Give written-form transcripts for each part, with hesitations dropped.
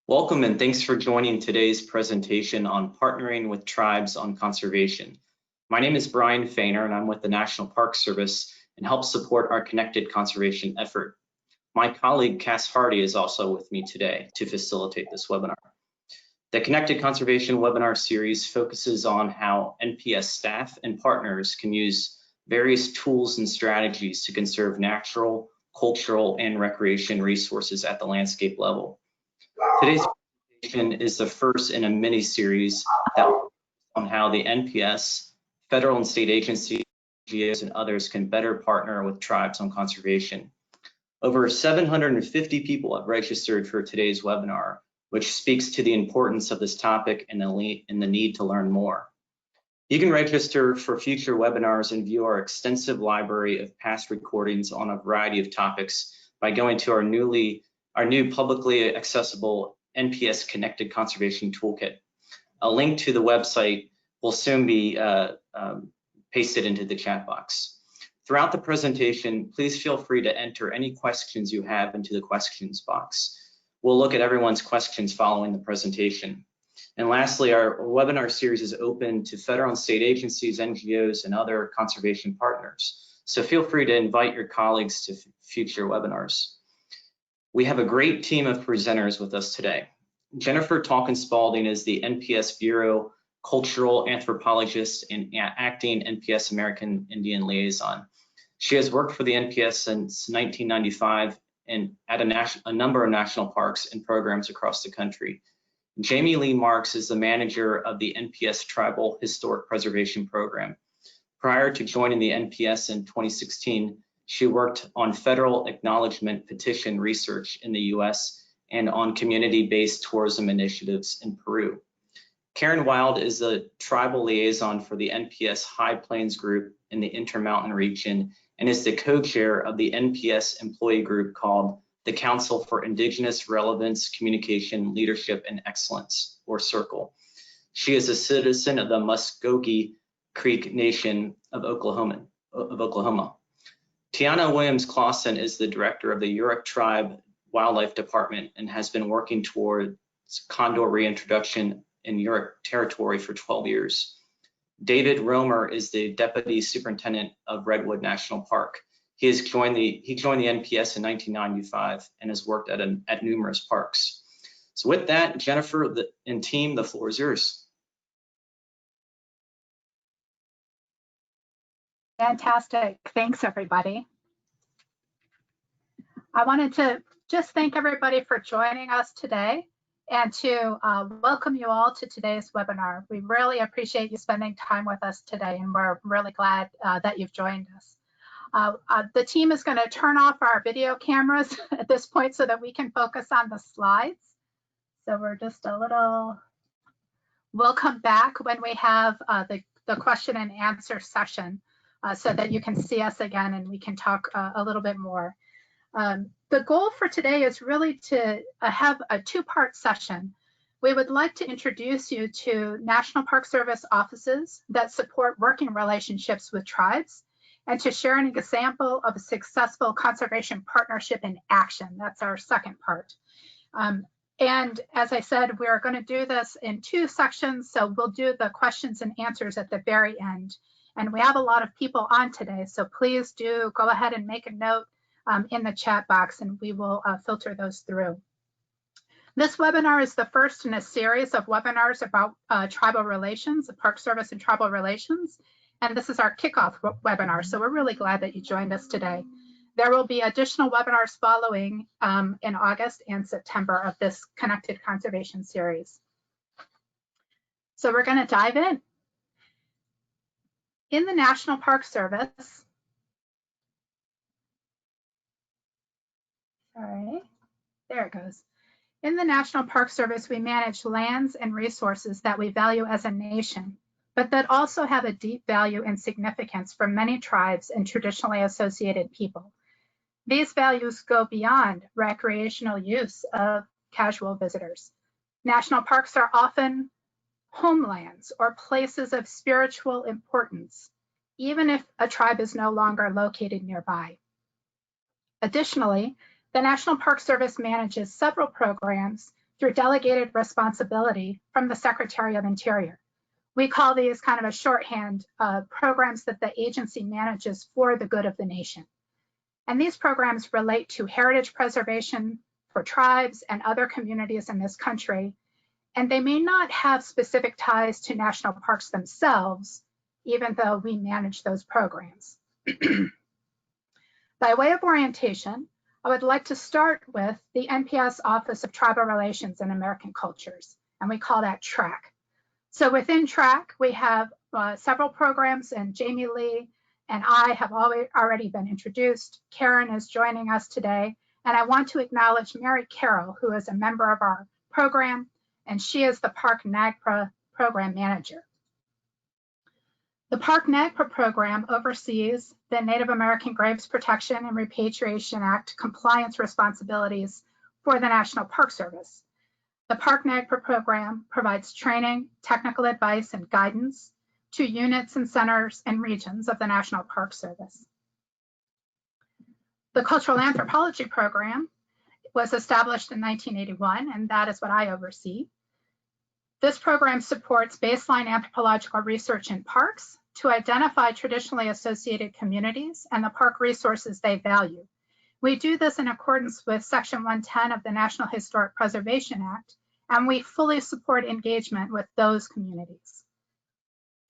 Welcome and thanks for joining today's presentation on partnering with tribes on conservation. My name is Brian Fainer and I'm with the National Park Service and help support our connected conservation effort. My colleague Cass Hardy is also with me today to facilitate this webinar. The Connected Conservation webinar series focuses on how NPS staff and partners can use various tools and strategies to conserve natural, cultural, and recreation resources at the landscape level. Today's presentation is the first in a mini-series on how the NPS, federal and state agencies, NGOs, and others can better partner with tribes on conservation. Over 750 people have registered for today's webinar, which speaks to the importance of this topic and the need to learn more. You can register for future webinars and view our extensive library of past recordings on a variety of topics by going to our new publicly accessible NPS Connected Conservation Toolkit. A link to the website will soon be pasted into the chat box. Throughout the presentation, please feel free to enter any questions you have into the questions box. We'll look at everyone's questions following the presentation. And lastly, our webinar series is open to federal and state agencies, NGOs, and other conservation partners. So feel free to invite your colleagues to future webinars. We have a great team of presenters with us today. Jennifer Talken-Spaulding is the NPS Bureau Cultural Anthropologist and Acting NPS American Indian Liaison. She has worked for the NPS since 1995 and at a number of national parks and programs across the country. Jamie Lee Marks is the manager of the NPS Tribal Historic Preservation Program. Prior to joining the NPS in 2016, she worked on federal acknowledgement petition research in the US and on community-based tourism initiatives in Peru. Karen Wilde is the tribal liaison for the NPS High Plains Group in the Intermountain region and is the co-chair of the NPS employee group called the Council for Indigenous Relevance, Communication, Leadership, and Excellence, or CIRCLE. She is a citizen of the Muskogee Creek Nation of Oklahoma. Tiana Williams-Claussen is the director of the Yurok Tribe Wildlife Department and has been working towards condor reintroduction in Yurok territory for 12 years. David Roemer is the deputy superintendent of Redwood National Park. He joined the NPS in 1995 and has worked at numerous parks. So with that, Jennifer and team, the floor is yours. Fantastic. Thanks, everybody. I wanted to just thank everybody for joining us today and to welcome you all to today's webinar. We really appreciate you spending time with us today, and we're really glad that you've joined us. The team is going to turn off our video cameras at this point so that we can focus on the slides. So we're just we'll come back when we have the question and answer session. So that you can see us again and we can talk a little bit more. The goal for today is really to have a two-part session. We would like to introduce you to National Park Service offices that support working relationships with tribes and to share an example of a successful conservation partnership in action. That's our second part. And as I said, we are going to do this in two sections. So we'll do the questions and answers at the very end. And we have a lot of people on today, so please do go ahead and make a note in the chat box and we will filter those through. This webinar is the first in a series of webinars about tribal relations, the Park Service and tribal relations. And this is our kickoff webinar, so we're really glad that you joined us today. There will be additional webinars following in August and September of this Connected Conservation series. So we're going to dive in. In the National Park Service, there it goes. In the National Park Service, we manage lands and resources that we value as a nation, but that also have a deep value and significance for many tribes and traditionally associated people. These values go beyond recreational use of casual visitors. National parks are often homelands or places of spiritual importance, even if a tribe is no longer located nearby. Additionally, the National Park Service manages several programs through delegated responsibility from the Secretary of Interior. We call these kind of a shorthand programs that the agency manages for the good of the nation. And these programs relate to heritage preservation for tribes and other communities in this country. And they may not have specific ties to national parks themselves, even though we manage those programs. By way of orientation, I would like to start with the NPS Office of Tribal Relations and American Cultures, and we call that TRAC. So within TRAC, we have several programs, and Jamie Lee and I have already been introduced. Karen is joining us today, and I want to acknowledge Mary Carroll, who is a member of our program, and she is the Park NAGPRA program manager. The Park NAGPRA program oversees the Native American Graves Protection and Repatriation Act compliance responsibilities for the National Park Service. The Park NAGPRA program provides training, technical advice, and guidance to units and centers and regions of the National Park Service. The Cultural Anthropology program was established in 1981, and that is what I oversee. This program supports baseline anthropological research in parks to identify traditionally associated communities and the park resources they value. We do this in accordance with Section 110 of the National Historic Preservation Act, and we fully support engagement with those communities.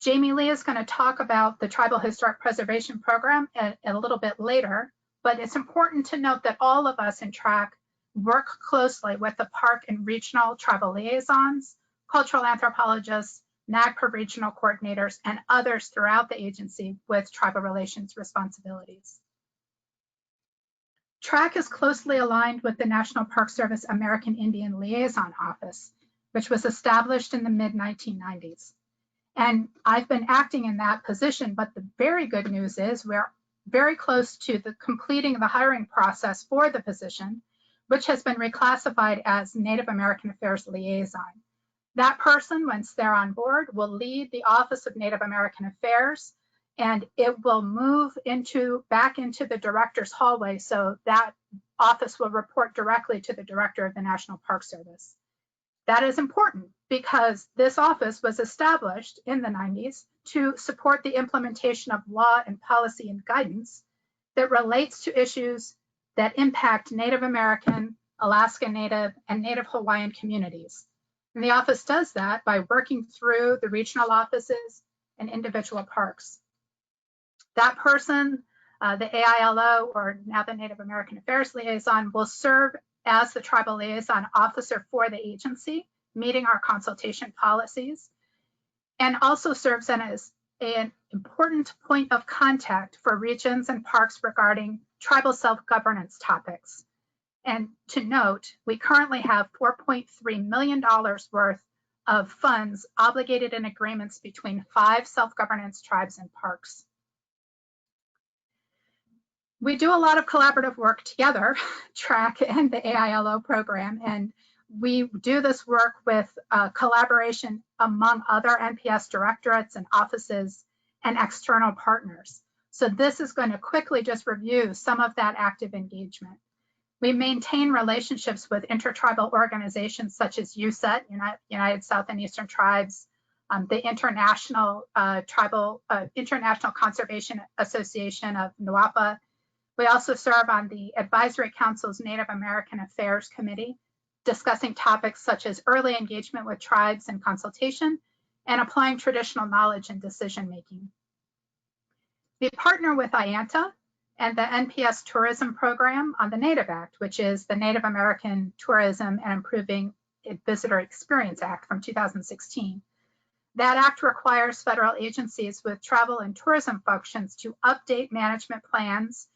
Jamie Lee is going to talk about the Tribal Historic Preservation Program a little bit later, but it's important to note that all of us in TRAC work closely with the park and regional tribal liaisons, cultural anthropologists, NAGPRA regional coordinators, and others throughout the agency with tribal relations responsibilities. TRAC is closely aligned with the National Park Service American Indian Liaison Office, which was established in the mid-1990s. And I've been acting in that position, but the very good news is we're very close to completing the hiring process for the position, which has been reclassified as Native American Affairs Liaison. That person, once they're on board, will lead the Office of Native American Affairs, and it will move back into the director's hallway, so that office will report directly to the director of the National Park Service. That is important because this office was established in the 90s to support the implementation of law and policy and guidance that relates to issues that impact Native American, Alaska Native, and Native Hawaiian communities. And the office does that by working through the regional offices and individual parks. That person, the AILO, or now the Native American Affairs Liaison, will serve as the tribal liaison officer for the agency, meeting our consultation policies, and also serves as an important point of contact for regions and parks regarding tribal self-governance topics. And to note, we currently have $4.3 million worth of funds obligated in agreements between 5 self-governance tribes and parks. We do a lot of collaborative work together, TRAC and the AILO program, and we do this work with collaboration among other NPS directorates and offices and external partners. So this is going to quickly just review some of that active engagement. We maintain relationships with intertribal organizations such as USET, United South and Eastern Tribes, the International Conservation Association of NWAPA. We also serve on the Advisory Council's Native American Affairs Committee, discussing topics such as early engagement with tribes and consultation, and applying traditional knowledge in decision-making. We partner with IANTA and the NPS Tourism Program on the Native Act, which is the Native American Tourism and Improving Visitor Experience Act from 2016. That act requires federal agencies with travel and tourism functions to update management plans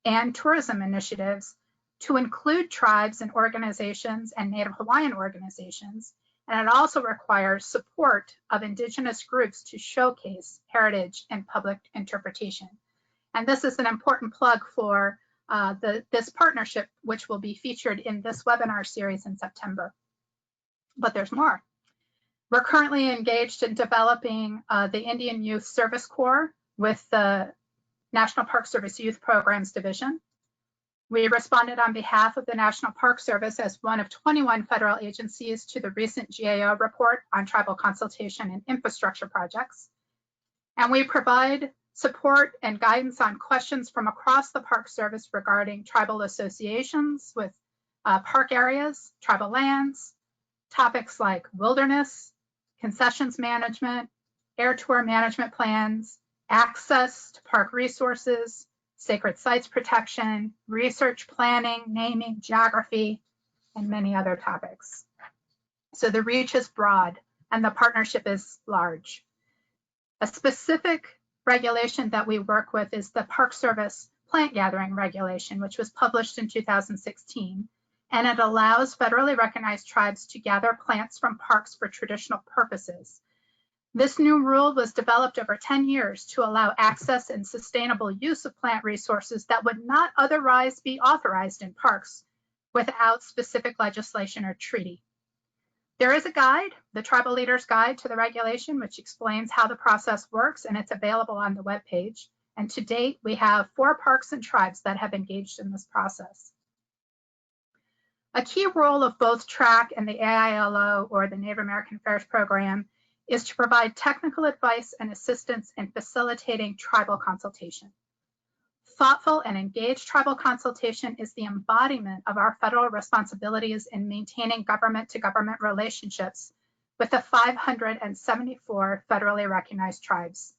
and tourism initiatives to include tribes and organizations and Native Hawaiian organizations. And it also requires support of Indigenous groups to showcase heritage and public interpretation. And this is an important plug for this partnership, which will be featured in this webinar series in September. But there's more. We're currently engaged in developing the Indian Youth Service Corps with the National Park Service Youth Programs Division. We responded on behalf of the National Park Service as one of 21 federal agencies to the recent GAO report on tribal consultation and infrastructure projects. And we provide support and guidance on questions from across the Park Service regarding tribal associations with park areas, tribal lands, topics like wilderness, concessions management, air tour management plans, access to park resources, sacred sites protection, research planning, naming, geography, and many other topics. So the reach is broad and the partnership is large. A specific regulation that we work with is the Park Service Plant Gathering Regulation, which was published in 2016, and it allows federally recognized tribes to gather plants from parks for traditional purposes. This new rule was developed over 10 years to allow access and sustainable use of plant resources that would not otherwise be authorized in parks without specific legislation or treaty. There is a guide, the Tribal Leaders Guide to the regulation, which explains how the process works, and it's available on the webpage. And to date, we have 4 parks and tribes that have engaged in this process. A key role of both TRAC and the AILO, or the Native American Affairs Program, is to provide technical advice and assistance in facilitating tribal consultation. Thoughtful and engaged tribal consultation is the embodiment of our federal responsibilities in maintaining government-to-government relationships with the 574 federally recognized tribes.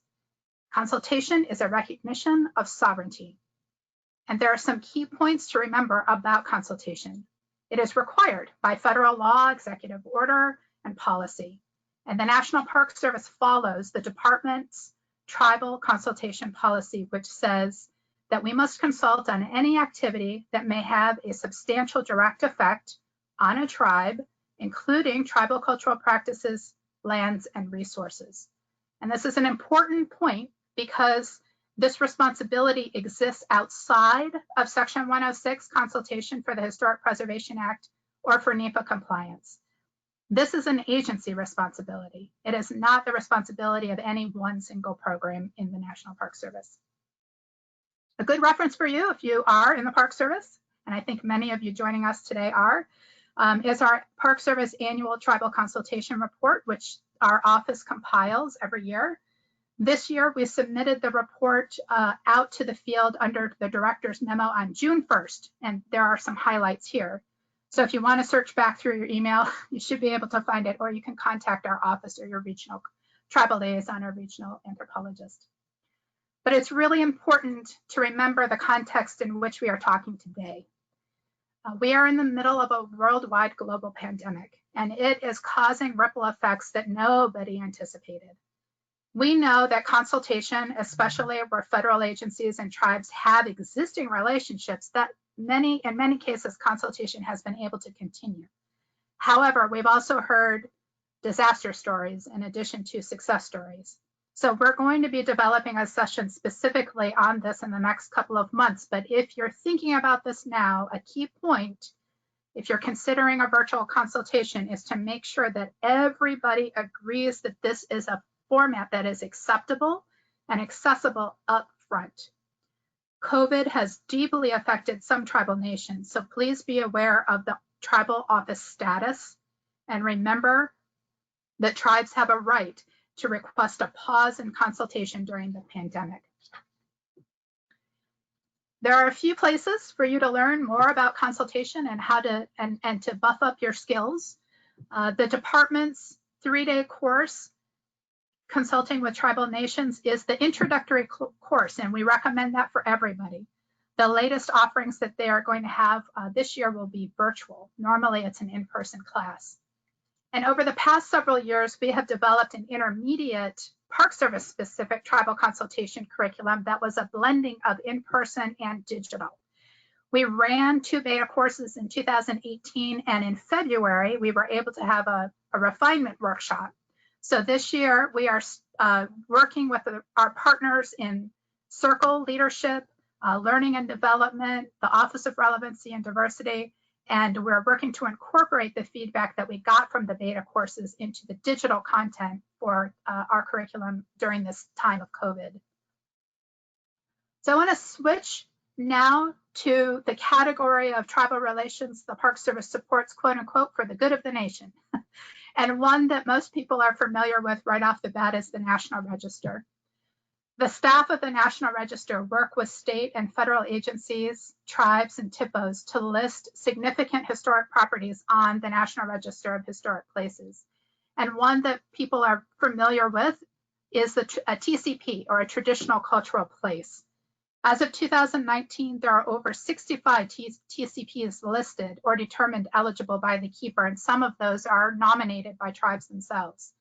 Consultation is a recognition of sovereignty. And there are some key points to remember about consultation. It is required by federal law, executive order, and policy. And the National Park Service follows the department's tribal consultation policy, which says that we must consult on any activity that may have a substantial direct effect on a tribe, including tribal cultural practices, lands, and resources. And this is an important point because this responsibility exists outside of Section 106 consultation for the Historic Preservation Act or for NEPA compliance. This is an agency responsibility. It is not the responsibility of any one single program in the National Park Service. A good reference for you if you are in the Park Service, and I think many of you joining us today are, is our Park Service Annual Tribal Consultation Report, which our office compiles every year. This year, we submitted the report out to the field under the director's memo on June 1st, and there are some highlights here. So if you want to search back through your email, you should be able to find it, or you can contact our office or your regional tribal liaison or regional anthropologist. But it's really important to remember the context in which we are talking today. We are in the middle of a worldwide global pandemic, and it is causing ripple effects that nobody anticipated. We know that consultation, especially where federal agencies and tribes have existing relationships, that in many cases, consultation has been able to continue. However, we've also heard disaster stories in addition to success stories. So we're going to be developing a session specifically on this in the next couple of months. But if you're thinking about this now, a key point, if you're considering a virtual consultation, is to make sure that everybody agrees that this is a format that is acceptable and accessible up front. COVID has deeply affected some tribal nations, so please be aware of the tribal office status and remember that tribes have a right to request a pause in consultation during the pandemic. There are a few places for you to learn more about consultation and how to and to buff up your skills. The department's 3-day course, Consulting with Tribal Nations, is the introductory course, and we recommend that for everybody. The latest offerings that they are going to have this year will be virtual. Normally, it's an in-person class. And over the past several years, we have developed an intermediate Park Service specific tribal consultation curriculum that was a blending of in-person and digital. We ran 2 beta courses in 2018, and in February, we were able to have a refinement workshop. So this year, we are working with our partners in Circle Leadership, Learning and Development, the Office of Relevancy and Diversity, and we're working to incorporate the feedback that we got from the beta courses into the digital content for our curriculum during this time of COVID. So I want to switch Now to the category of tribal relations the Park Service supports, quote unquote, for the good of the nation. And one that most people are familiar with right off the bat is the National Register. The staff of the National Register work with state and federal agencies, tribes, and TIPOs to list significant historic properties on the National Register of Historic Places. And one that people are familiar with is a TCP, or a traditional cultural place. As of 2019, there are over 65 TCPs listed or determined eligible by the keeper, and some of those are nominated by tribes themselves.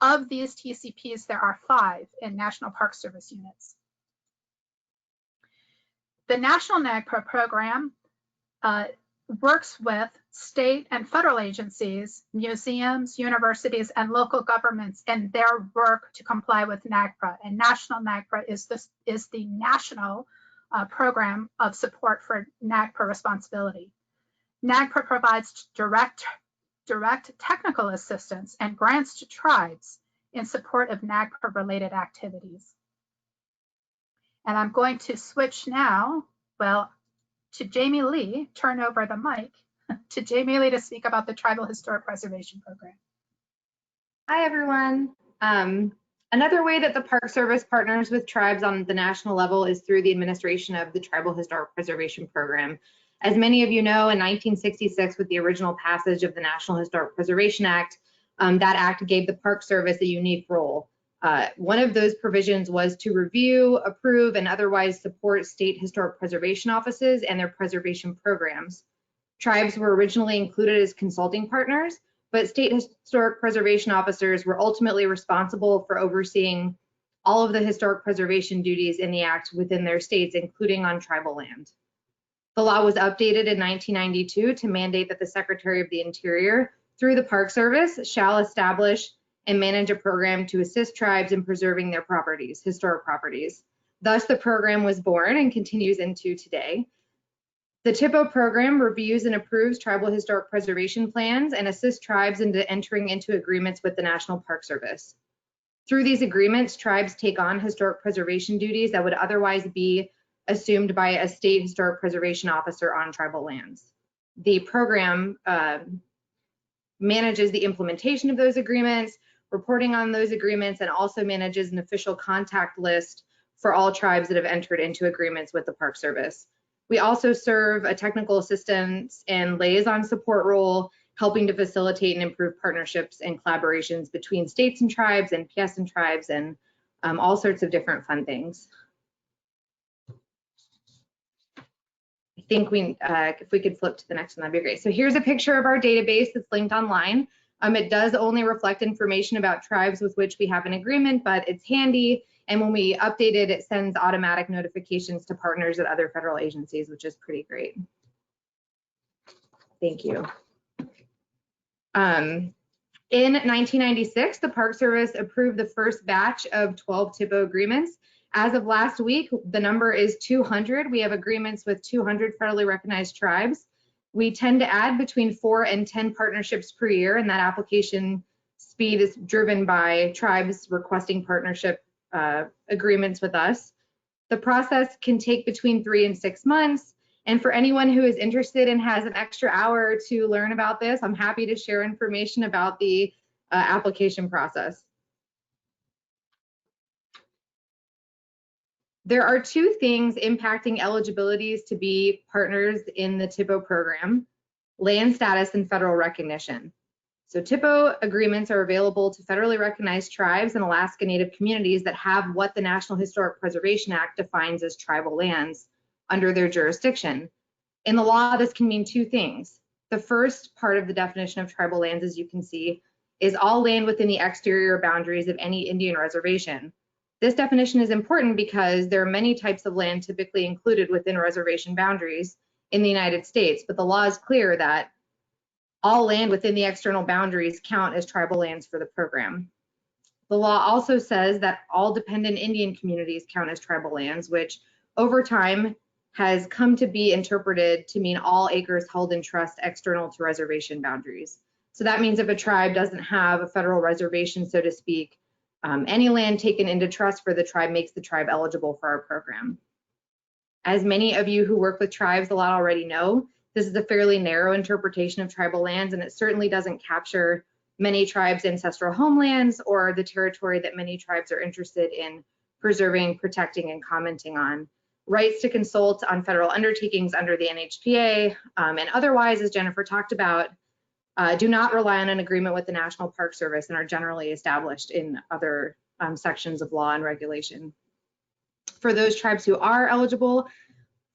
Of these TCPs, there are 5 in National Park Service units. The National NAGPRA program works with state and federal agencies, museums, universities, and local governments in their work to comply with NAGPRA. And National NAGPRA is the national program of support for NAGPRA responsibility. NAGPRA provides direct technical assistance and grants to tribes in support of NAGPRA-related activities. And I'm going to switch now, to Jamie Lee, turn over the mic to Jamie Lee to speak about the Tribal Historic Preservation Program. Hi, everyone. Another way that the Park Service partners with tribes on the national level is through the administration of the Tribal Historic Preservation Program. As many of you know, in 1966, with the original passage of the National Historic Preservation Act, that act gave the Park Service a unique role. One of those provisions was to review, approve, and otherwise support state historic preservation offices and their preservation programs. Tribes were originally included as consulting partners, but state historic preservation officers were ultimately responsible for overseeing all of the historic preservation duties in the act within their states, including on tribal land. The law was updated in 1992 to mandate that the Secretary of the Interior, through the Park Service, shall establish and manage a program to assist tribes in preserving their properties, historic properties. Thus, the program was born and continues into today. The TIPO program reviews and approves tribal historic preservation plans and assists tribes into entering into agreements with the National Park Service. Through these agreements, tribes take on historic preservation duties that would otherwise be assumed by a state historic preservation officer on tribal lands. The program manages the implementation of those agreements, reporting on those agreements, and also manages an official contact list for all tribes that have entered into agreements with the Park Service. We also serve a technical assistance and liaison support role, helping to facilitate and improve partnerships and collaborations between states and tribes and PS and tribes and all sorts of different fun things. I think if we could flip to the next one, that'd be great. So here's a picture of our database that's linked online. It does only reflect information about tribes with which we have an agreement, but it's handy. And when we update it, it sends automatic notifications to partners at other federal agencies, which is pretty great. Thank you. In 1996, the Park Service approved the first batch of 12 TIPO agreements. As of last week, the number is 200. We have agreements with 200 federally recognized tribes. We tend to add between 4 and 10 partnerships per year, and that application speed is driven by tribes requesting partnership agreements with us. The process can take between 3 and 6 months. And for anyone who is interested and has an extra hour to learn about this, I'm happy to share information about the application process. There are 2 things impacting eligibilities to be partners in the TIPO program: land status and federal recognition. So TIPO agreements are available to federally recognized tribes and Alaska Native communities that have what the National Historic Preservation Act defines as tribal lands under their jurisdiction. In the law, this can mean 2 things. The first part of the definition of tribal lands, as you can see, is all land within the exterior boundaries of any Indian reservation. This definition is important because there are many types of land typically included within reservation boundaries in the United States, but the law is clear that all land within the external boundaries count as tribal lands for the program. The law also says that all dependent Indian communities count as tribal lands, which over time has come to be interpreted to mean all acres held in trust external to reservation boundaries. So that means if a tribe doesn't have a federal reservation, so to speak, any land taken into trust for the tribe makes the tribe eligible for our program. As many of you who work with tribes a lot already know, this is a fairly narrow interpretation of tribal lands, and it certainly doesn't capture many tribes' ancestral homelands or the territory that many tribes are interested in preserving, protecting, and commenting on. Rights to consult on federal undertakings under the NHPA and otherwise, as Jennifer talked about, do not rely on an agreement with the National Park Service and are generally established in other sections of law and regulation. For those tribes who are eligible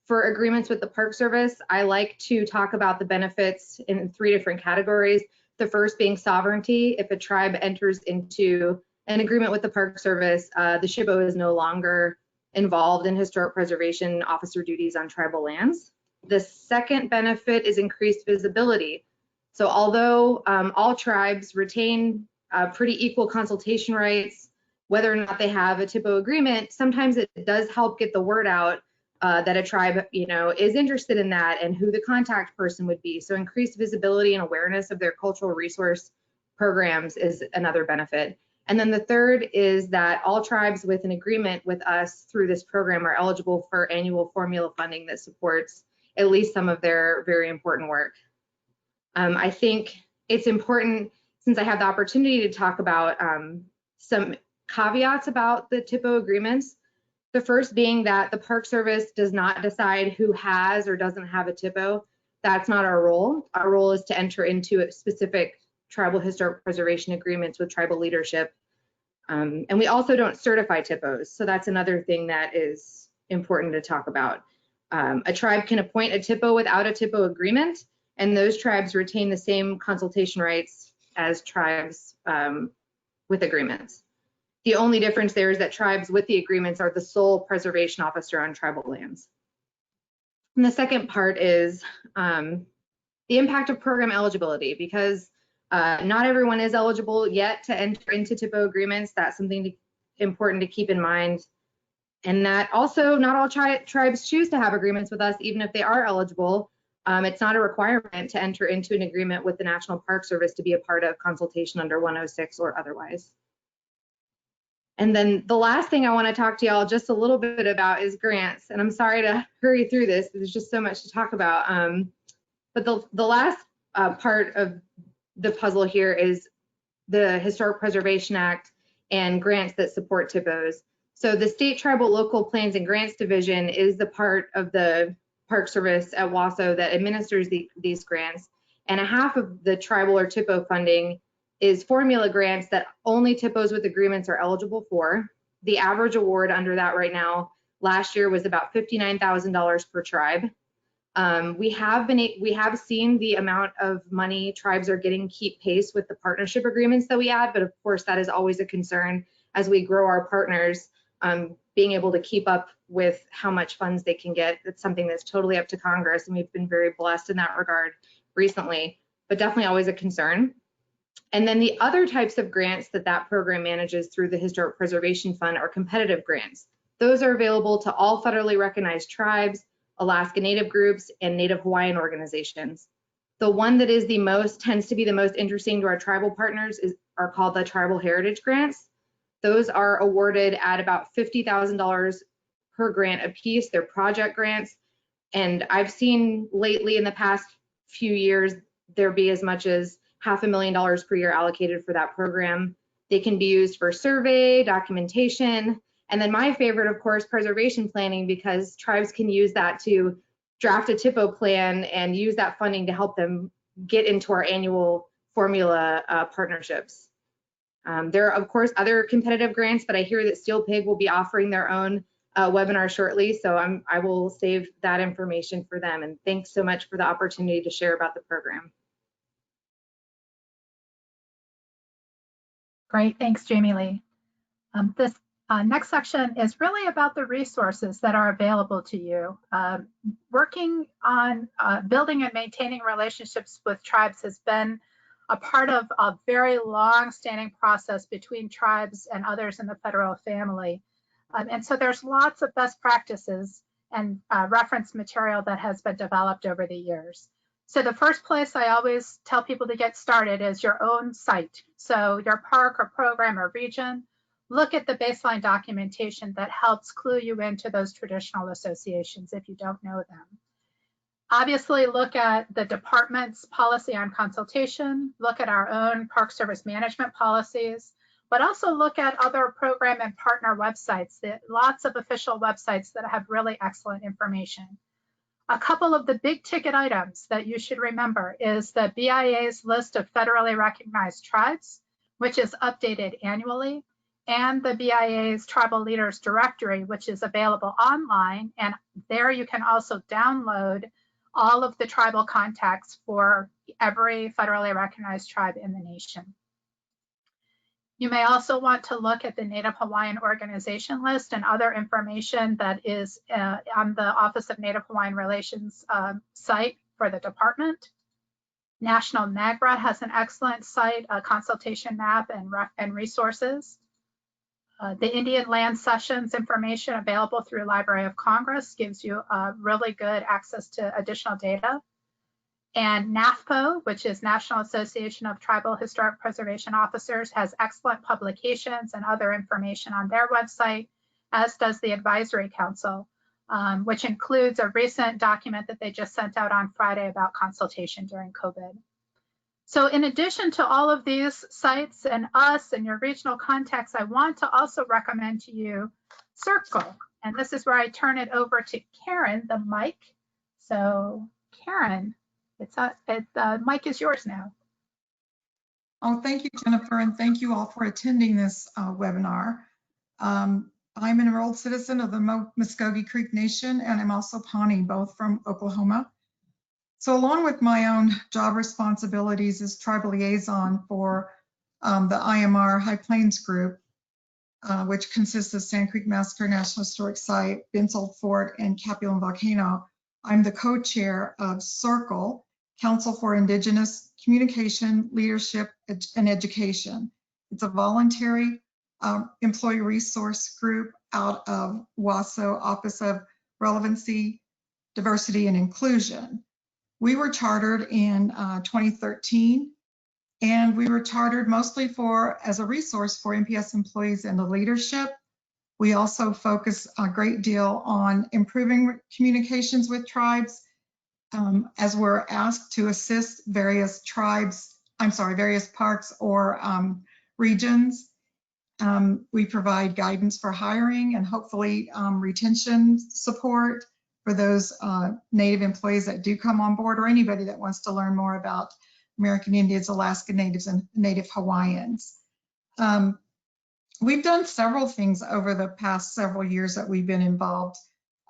for agreements with the Park Service, I like to talk about the benefits in 3 different categories. The first being sovereignty. If a tribe enters into an agreement with the Park Service, the SHPO is no longer involved in historic preservation officer duties on tribal lands. The second benefit is increased visibility. So although all tribes retain pretty equal consultation rights, whether or not they have a TIPO agreement, sometimes it does help get the word out that a tribe, is interested in that and who the contact person would be. So increased visibility and awareness of their cultural resource programs is another benefit. And then the third is that all tribes with an agreement with us through this program are eligible for annual formula funding that supports at least some of their very important work. I think it's important, since I have the opportunity to talk about some caveats about the TIPO agreements. The first being that the Park Service does not decide who has or doesn't have a TIPO. That's not our role. Our role is to enter into specific tribal historic preservation agreements with tribal leadership. And we also don't certify TIPOs. So that's another thing that is important to talk about. A tribe can appoint a TIPO without a TIPO agreement, and those tribes retain the same consultation rights as tribes with agreements. The only difference there is that tribes with the agreements are the sole preservation officer on tribal lands. And the second part is the impact of program eligibility, because not everyone is eligible yet to enter into TIPO agreements. That's something important to keep in mind. And that also not all tribes choose to have agreements with us, even if they are eligible. It's not a requirement to enter into an agreement with the National Park Service to be a part of consultation under 106 or otherwise. And then the last thing I want to talk to y'all just a little bit about is grants. And I'm sorry to hurry through this. There's just so much to talk about. But the last part of the puzzle here is the Historic Preservation Act and grants that support TIPOs. So the State Tribal Local Plans and Grants Division is the part of the Park Service at WASO that administers these grants. And a half of the tribal or TIPO funding is formula grants that only TIPOs with agreements are eligible for. The average award under that right now, last year, was about $59,000 per tribe. We have seen the amount of money tribes are getting keep pace with the partnership agreements that we add, but of course that is always a concern as we grow our partners, being able to keep up with how much funds they can get. It's something that's totally up to Congress, and we've been very blessed in that regard recently, but definitely always a concern. And then the other types of grants that program manages through the Historic Preservation Fund are competitive grants. Those are available to all federally recognized tribes, Alaska Native groups, and Native Hawaiian organizations. The one that is tends to be the most interesting to our tribal partners are called the Tribal Heritage Grants. Those are awarded at about $50,000 per grant apiece. They're project grants. And I've seen lately in the past few years, there be as much as $500,000 per year allocated for that program. They can be used for survey, documentation, and then my favorite, of course, preservation planning, because tribes can use that to draft a TIPO plan and use that funding to help them get into our annual formula partnerships. There are, of course, other competitive grants, but I hear that Steel Pig will be offering their own webinar shortly, so I will save that information for them. And thanks so much for the opportunity to share about the program. Great, thanks, Jamie Lee. This next section is really about the resources that are available to you. Working on building and maintaining relationships with tribes has been a part of a very long-standing process between tribes and others in the federal family. And so there's lots of best practices and reference material that has been developed over the years. So the first place I always tell people to get started is your own site. So your park or program or region. look at the baseline documentation that helps clue you into those traditional associations if you don't know them. Obviously, look at the department's policy on consultation, look at our own Park Service management policies, but also look at other program and partner websites, lots of official websites that have really excellent information. A couple of the big ticket items that you should remember is the BIA's list of federally recognized tribes, which is updated annually, and the BIA's Tribal Leaders Directory, which is available online. And there you can also download all of the tribal contacts for every federally recognized tribe in the nation. You may also want to look at the Native Hawaiian organization list and other information that is on the Office of Native Hawaiian Relations site for the department. National NAGRA has an excellent site, a consultation map and resources. The Indian Land Sessions information available through Library of Congress gives you really good access to additional data. And NAFPO, which is National Association of Tribal Historic Preservation Officers, has excellent publications and other information on their website, as does the Advisory Council, which includes a recent document that they just sent out on Friday about consultation during COVID. So in addition to all of these sites and us and your regional contacts, I want to also recommend to you Circle. And this is where I turn it over to Karen, the mic. So Karen, the mic is yours now. Oh, thank you, Jennifer, and thank you all for attending this webinar. I'm an enrolled citizen of the Muskogee Creek Nation, and I'm also Pawnee, both from Oklahoma. So along with my own job responsibilities as tribal liaison for the IMR High Plains group, which consists of Sand Creek Massacre National Historic Site, Binsold Fort, and Capulin Volcano, I'm the co-chair of Circle, Council for Indigenous Communication, Leadership, and Education. It's a voluntary employee resource group out of WASO, Office of Relevancy, Diversity, and Inclusion. We were chartered in 2013, and we were chartered mostly as a resource for MPS employees and the leadership. We also focus a great deal on improving communications with tribes, as we're asked to assist various parks or regions. We provide guidance for hiring and hopefully retention support for those Native employees that do come on board, or anybody that wants to learn more about American Indians, Alaska Natives, and Native Hawaiians. We've done several things over the past several years that we've been involved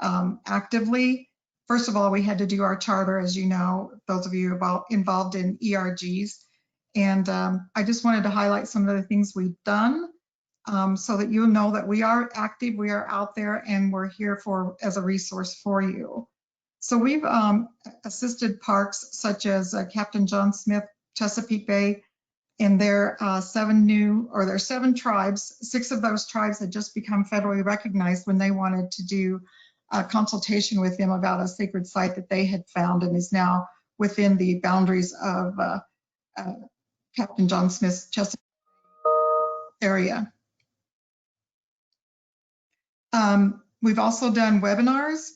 actively. First of all, we had to do our charter, as you know, those of you involved in ERGs. And I just wanted to highlight some of the things we've done so that you'll know that we are active, we are out there, and we're here as a resource for you. So we've assisted parks such as Captain John Smith, Chesapeake Bay, and their 7 tribes. 6 of those tribes had just become federally recognized when they wanted to do a consultation with them about a sacred site that they had found and is now within the boundaries of Captain John Smith's Chesapeake area. We've also done webinars,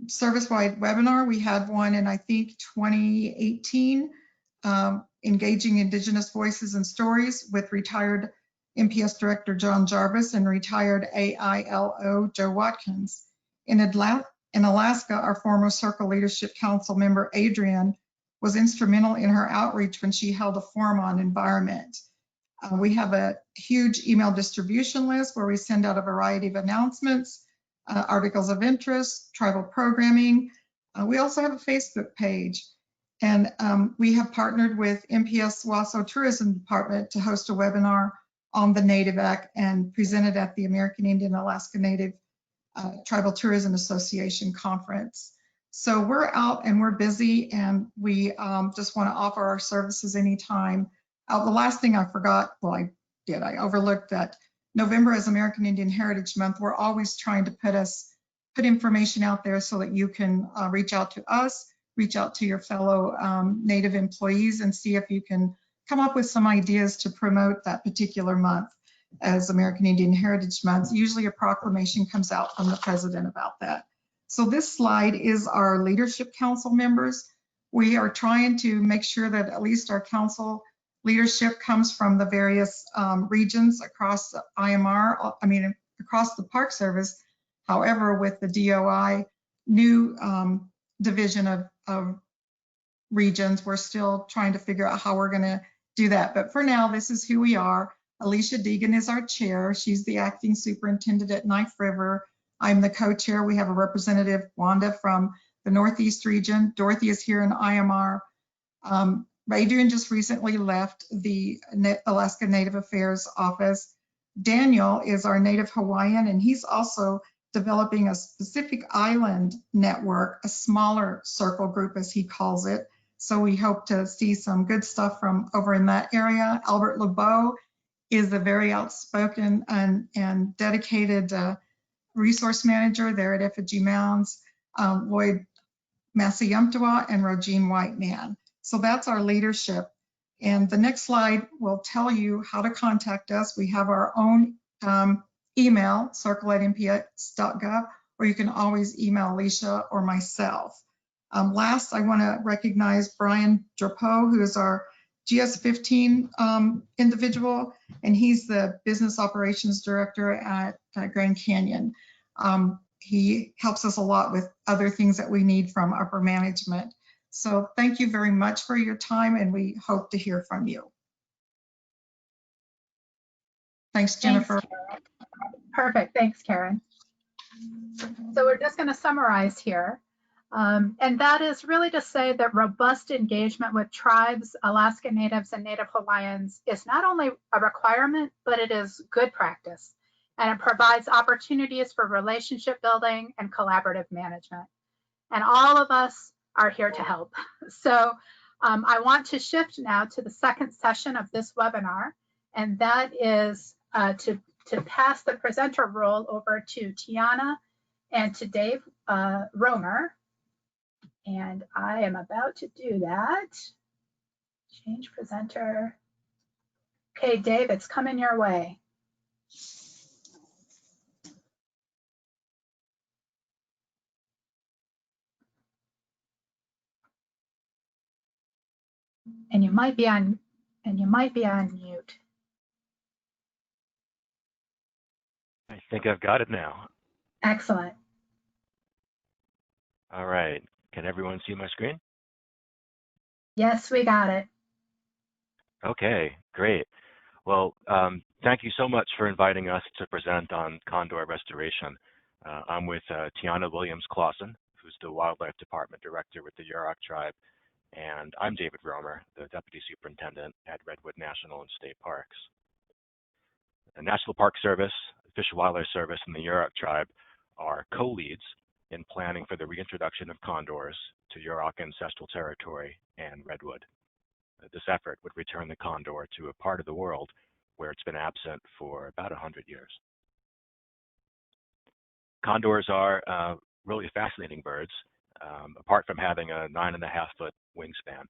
service-wide webinar. We had one in, I think, 2018, engaging Indigenous voices and stories with retired MPS Director John Jarvis and retired AILO Joe Watkins. In Alaska, our former Circle Leadership Council member Adrienne was instrumental in her outreach when she held a forum on environment. We have a huge email distribution list where we send out a variety of announcements, articles of interest, tribal programming. We also have a Facebook page. And we have partnered with MPS WASO Tourism Department to host a webinar on the Native Act and presented at the American Indian Alaska Native Tribal Tourism Association conference. So we're out and we're busy, and we just want to offer our services anytime. The last thing I forgot, well, I overlooked that November is American Indian Heritage Month. We're always trying to put information out there so that you can reach out to us, reach out to your fellow Native employees, and see if you can come up with some ideas to promote that particular month. as American Indian Heritage Month, usually a proclamation comes out from the president about that. So this slide is our Leadership Council members. We are trying to make sure that at least our council leadership comes from the various regions across the IMR, across the Park Service. However, with the DOI new division of regions, we're still trying to figure out how we're going to do that. But for now, this is who we are. Alicia Deegan is our chair. She's the acting superintendent at Knife River. I'm the co-chair. We have a representative, Wanda, from the Northeast region. Dorothy is here in IMR. Adrian just recently left the Alaska Native Affairs office. Daniel is our native Hawaiian, and he's also developing a specific island network, a smaller circle group, as he calls it. So we hope to see some good stuff from over in that area. Albert LeBeau is a very outspoken and dedicated resource manager there at Effigy Mounds. Lloyd Massayumtawa and Rogine Whiteman. So that's our leadership. And the next slide will tell you how to contact us. We have our own email, circle@npx.gov, or you can always email Alicia or myself. Last, I want to recognize Brian Drapeau, who is our GS15 individual, and he's the business operations director at Grand Canyon. He helps us a lot with other things that we need from upper management. So thank you very much for your time, and we hope to hear from you. Thanks, Jennifer. Thanks, perfect. Thanks, Karen. So we're just going to summarize here. And that is really to say that robust engagement with tribes, Alaska Natives, and Native Hawaiians is not only a requirement, but it is good practice. And it provides opportunities for relationship building and collaborative management. And all of us are here to help. So I want to shift now to the second session of this webinar, and that is to pass the presenter role over to Tiana and to Dave Roemer. And I am about to do that. Change presenter. Okay, Dave, it's coming your way. And you might be on mute. I think I've got it now. Excellent. All right. Can everyone see my screen? Yes, we got it. Okay, great. Well, thank you so much for inviting us to present on condor restoration. I'm with Tiana Williams-Claussen, who's the Wildlife Department Director with the Yurok Tribe, and I'm David Roemer, the Deputy Superintendent at Redwood National and State Parks. The National Park Service, Fish and Wildlife Service, and the Yurok Tribe are co-leads in planning for the reintroduction of condors to Yurok ancestral territory and Redwood. This effort would return the condor to a part of the world where it's been absent for about 100 years. Condors are really fascinating birds. Apart from having a 9.5-foot wingspan,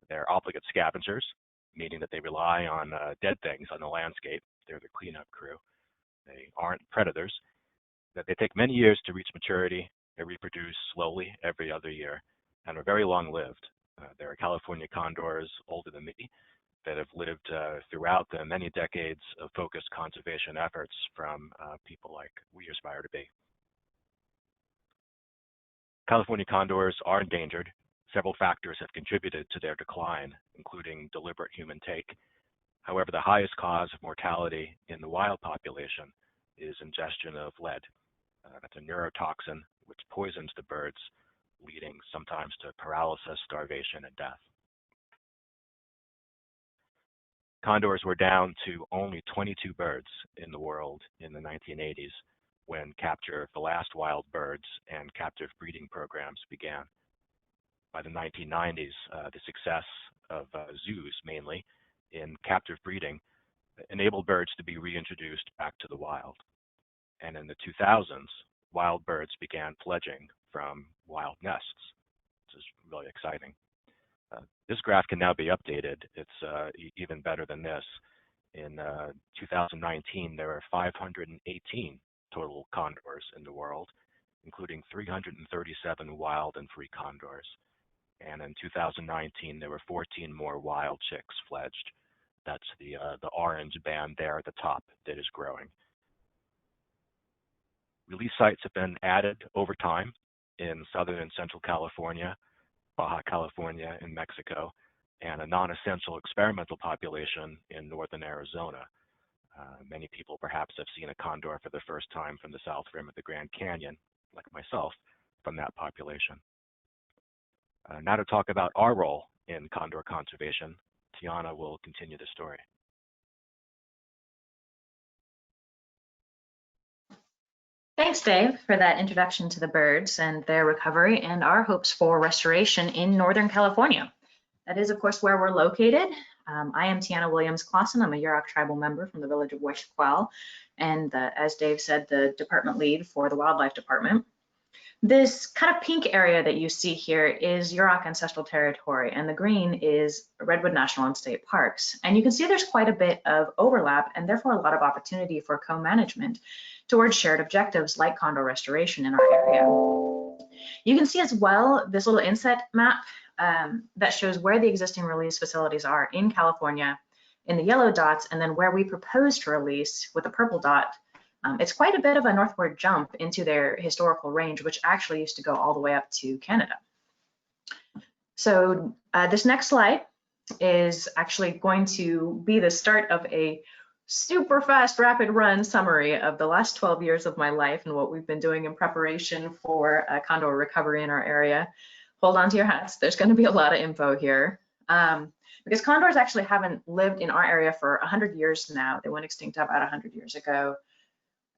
they're obligate scavengers, meaning that they rely on dead things on the landscape. They're the cleanup crew. They aren't predators. That they take many years to reach maturity. They reproduce slowly every other year and are very long-lived. There are California condors older than me that have lived throughout the many decades of focused conservation efforts from people like we aspire to be. California condors are endangered. Several factors have contributed to their decline, including deliberate human take. However, the highest cause of mortality in the wild population is ingestion of lead. That's a neurotoxin which poisons the birds, leading sometimes to paralysis, starvation, and death. Condors were down to only 22 birds in the world in the 1980s when capture of the last wild birds and captive breeding programs began. By the 1990s, the success of zoos, mainly, in captive breeding enabled birds to be reintroduced back to the wild. And in the 2000s, wild birds began fledging from wild nests, which is really exciting. This graph can now be updated. It's even better than this. In 2019, there were 518 total condors in the world, including 337 wild and free condors. And in 2019, there were 14 more wild chicks fledged. That's the orange band there at the top that is growing. Release sites have been added over time in Southern and Central California, Baja California, and Mexico, and a non-essential experimental population in northern Arizona. Many people perhaps have seen a condor for the first time from the south rim of the Grand Canyon, like myself, from that population. Now to talk about our role in condor conservation, Tiana will continue the story. Thanks, Dave, for that introduction to the birds and their recovery and our hopes for restoration in Northern California. That is, of course, where we're located. I am Tiana Williams-Claussen. I'm a Yurok tribal member from the village of Wishqual, and as Dave said, the department lead for the Wildlife Department. This kind of pink area that you see here is Yurok ancestral territory, and the green is Redwood National and State Parks. And you can see there's quite a bit of overlap and therefore a lot of opportunity for co-management towards shared objectives like condor restoration in our area. You can see as well this little inset map that shows where the existing release facilities are in California in the yellow dots, and then where we propose to release with the purple dot. It's quite a bit of a northward jump into their historical range, which actually used to go all the way up to Canada. So this next slide is actually going to be the start of a super fast, rapid run summary of the last 12 years of my life and what we've been doing in preparation for condor recovery in our area. Hold on to your hats. There's going to be a lot of info here. Because condors actually haven't lived in our area for 100 years now. They went extinct about 100 years ago.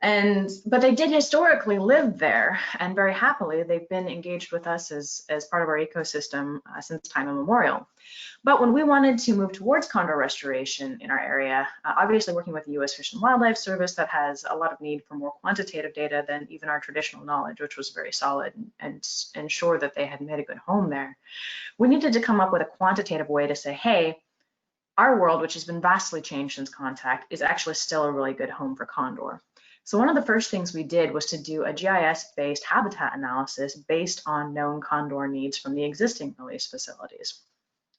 But they did historically live there, and very happily they've been engaged with us as part of our ecosystem since time immemorial. But when we wanted to move towards condor restoration in our area, obviously working with the U.S. Fish and Wildlife Service that has a lot of need for more quantitative data than even our traditional knowledge, which was very solid and ensure that they had made a good home there, we needed to come up with a quantitative way to say, hey, our world, which has been vastly changed since contact, is actually still a really good home for condor. So one of the first things we did was to do a GIS-based habitat analysis based on known condor needs from the existing release facilities.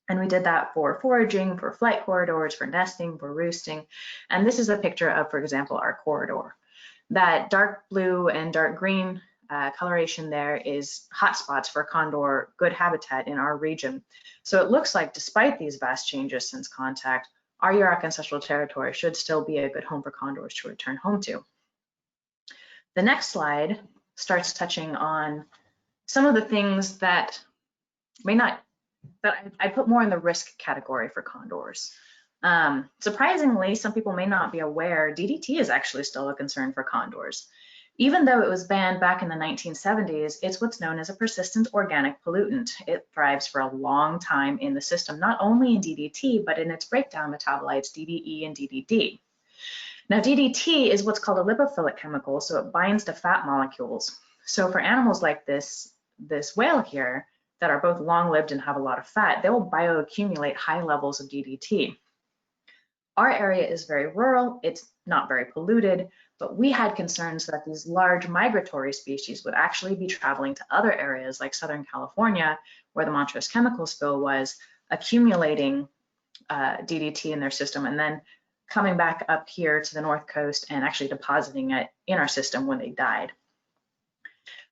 And we did that for foraging, for flight corridors, for nesting, for roosting. And this is a picture of, for example, our corridor. That dark blue and dark green coloration there is hotspots for condor good habitat in our region. So it looks like despite these vast changes since contact, our Yurok ancestral territory should still be a good home for condors to return home to. The next slide starts touching on some of the things that I put more in the risk category for condors. Surprisingly, some people may not be aware, DDT is actually still a concern for condors. Even though it was banned back in the 1970s, it's what's known as a persistent organic pollutant. It thrives for a long time in the system, not only in DDT, but in its breakdown metabolites, DDE and DDD. Now, DDT is what's called a lipophilic chemical, so it binds to fat molecules. So for animals like this whale here that are both long-lived and have a lot of fat, they will bioaccumulate high levels of DDT. Our area is very rural, it's not very polluted, but we had concerns that these large migratory species would actually be traveling to other areas like Southern California, where the Montrose chemical spill was, accumulating DDT in their system, and then coming back up here to the North Coast and actually depositing it in our system when they died.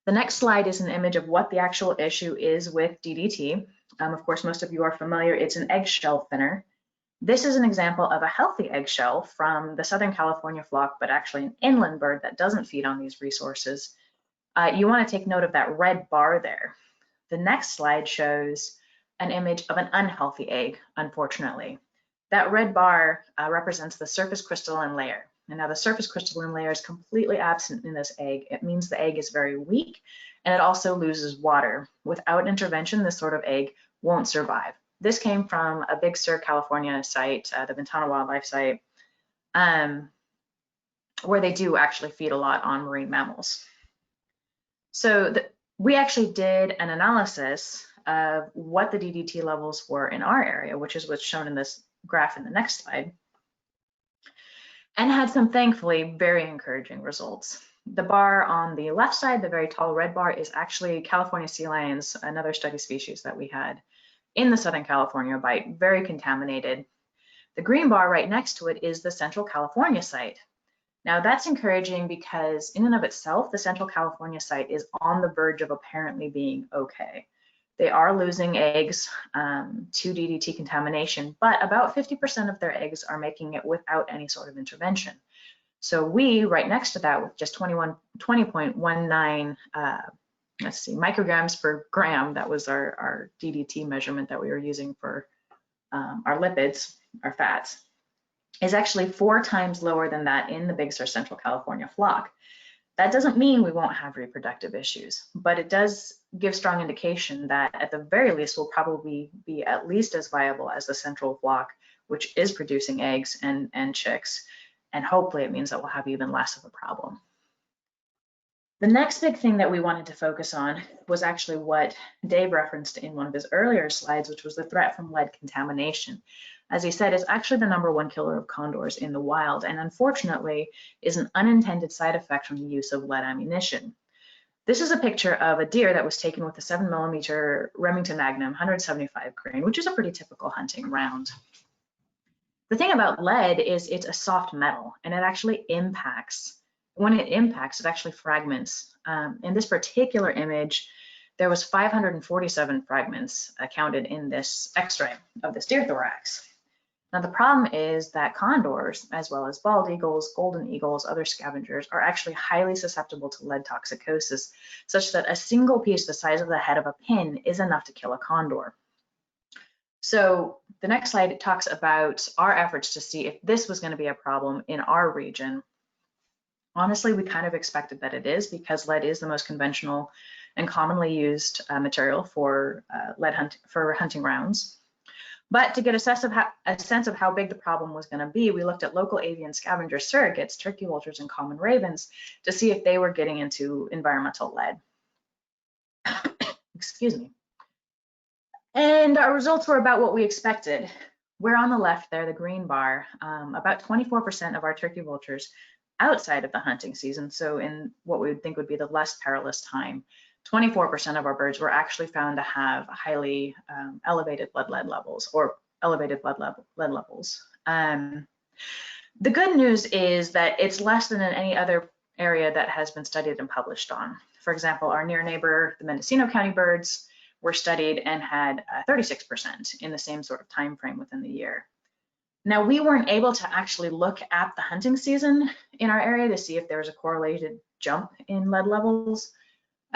The next slide is an image of what the actual issue is with DDT. Of course, most of you are familiar, it's an eggshell thinner. This is an example of a healthy eggshell from the Southern California flock, but actually an inland bird that doesn't feed on these resources. You want to take note of that red bar there. The next slide shows an image of an unhealthy egg, unfortunately. That red bar represents the surface crystalline layer. And now the surface crystalline layer is completely absent in this egg. It means the egg is very weak, and it also loses water. Without intervention, this sort of egg won't survive. This came from a Big Sur, California site, the Ventana Wildlife Site, where they do actually feed a lot on marine mammals. So we actually did an analysis of what the DDT levels were in our area, which is what's shown in this graph in the next slide. and had some, thankfully, very encouraging results. The bar on the left side, the very tall red bar, is actually California sea lions, another study species that we had in the Southern California Bight, very contaminated. The green bar right next to it is the Central California site. Now that's encouraging because in and of itself, the Central California site is on the verge of apparently being okay. They are losing eggs to DDT contamination, but about 50% of their eggs are making it without any sort of intervention. So we, right next to that, with just 20.19 micrograms per gram, that was our DDT measurement that we were using for our lipids, our fats, is actually 4 times lower than that in the Big Sur Central California flock. That doesn't mean we won't have reproductive issues, but it does give strong indication that at the very least we'll probably be at least as viable as the central flock, which is producing eggs and chicks, and hopefully it means that we'll have even less of a problem. The next big thing that we wanted to focus on was actually what Dave referenced in one of his earlier slides, which was the threat from lead contamination. As he said, it's actually the #1 killer of condors in the wild, and unfortunately is an unintended side effect from the use of lead ammunition. This is a picture of a deer that was taken with a 7mm Remington Magnum 175 grain, which is a pretty typical hunting round. The thing about lead is it's a soft metal, and it actually impacts. When it impacts, it actually fragments. In this particular image, there was 547 fragments counted in this X-ray of this deer thorax. Now the problem is that condors, as well as bald eagles, golden eagles, other scavengers, are actually highly susceptible to lead toxicosis, such that a single piece the size of the head of a pin is enough to kill a condor. So the next slide talks about our efforts to see if this was going to be a problem in our region. Honestly, we kind of expected that it is, because lead is the most conventional and commonly used material for hunting rounds. But to get a sense of how big the problem was going to be, we looked at local avian scavenger surrogates, turkey vultures and common ravens, to see if they were getting into environmental lead. Excuse me. And our results were about what we expected. We're on the left there, the green bar, about 24% of our turkey vultures outside of the hunting season, so in what we would think would be the less perilous time, 24% of our birds were actually found to have highly elevated blood lead levels, or elevated blood lead levels. The good news is that it's less than in any other area that has been studied and published on. For example, our near neighbor, the Mendocino County birds, were studied and had 36% in the same sort of time frame within the year. Now, we weren't able to actually look at the hunting season in our area to see if there was a correlated jump in lead levels,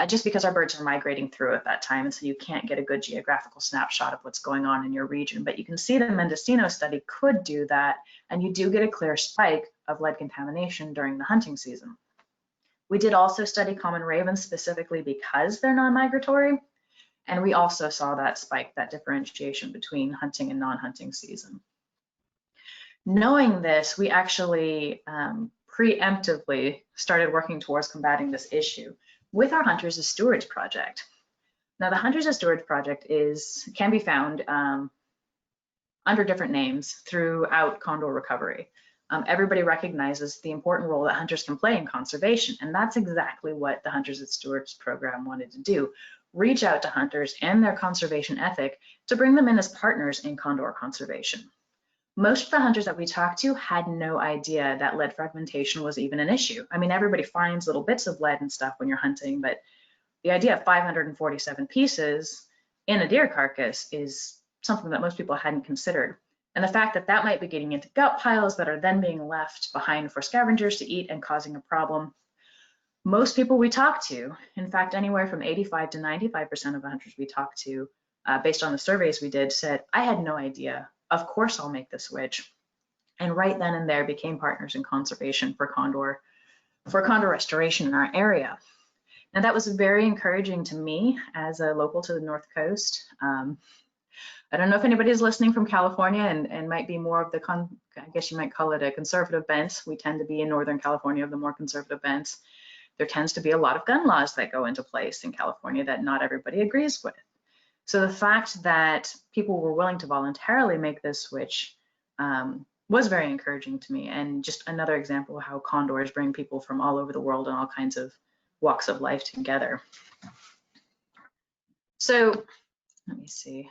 just because our birds are migrating through at that time, and so you can't get a good geographical snapshot of what's going on in your region. But you can see the Mendocino study could do that, and you do get a clear spike of lead contamination during the hunting season. We did also study common ravens specifically because they're non-migratory, and we also saw that spike, that differentiation between hunting and non-hunting season. Knowing this, we actually preemptively started working towards combating this issue with our Hunters as Stewards project. Now, the Hunters as Stewards project can be found under different names throughout condor recovery. Everybody recognizes the important role that hunters can play in conservation, and that's exactly what the Hunters as Stewards program wanted to do. Reach out to hunters and their conservation ethic to bring them in as partners in condor conservation. Most of the hunters that we talked to had no idea that lead fragmentation was even an issue. I mean, everybody finds little bits of lead and stuff when you're hunting, but the idea of 547 pieces in a deer carcass is something that most people hadn't considered. And the fact that that might be getting into gut piles that are then being left behind for scavengers to eat and causing a problem. Most people we talked to, in fact, anywhere from 85 to 95% of the hunters we talked to, based on the surveys we did, said, I had no idea. Of course I'll make the switch. And right then and there became partners in conservation for condor restoration in our area. Now that was very encouraging to me as a local to the North Coast. I don't know if anybody's listening from California and might be more of the, I guess you might call it a conservative bent. We tend to be in Northern California of the more conservative bents. There tends to be a lot of gun laws that go into place in California that not everybody agrees with. So the fact that people were willing to voluntarily make this switch was very encouraging to me, and just another example of how condors bring people from all over the world and all kinds of walks of life together. So let me see.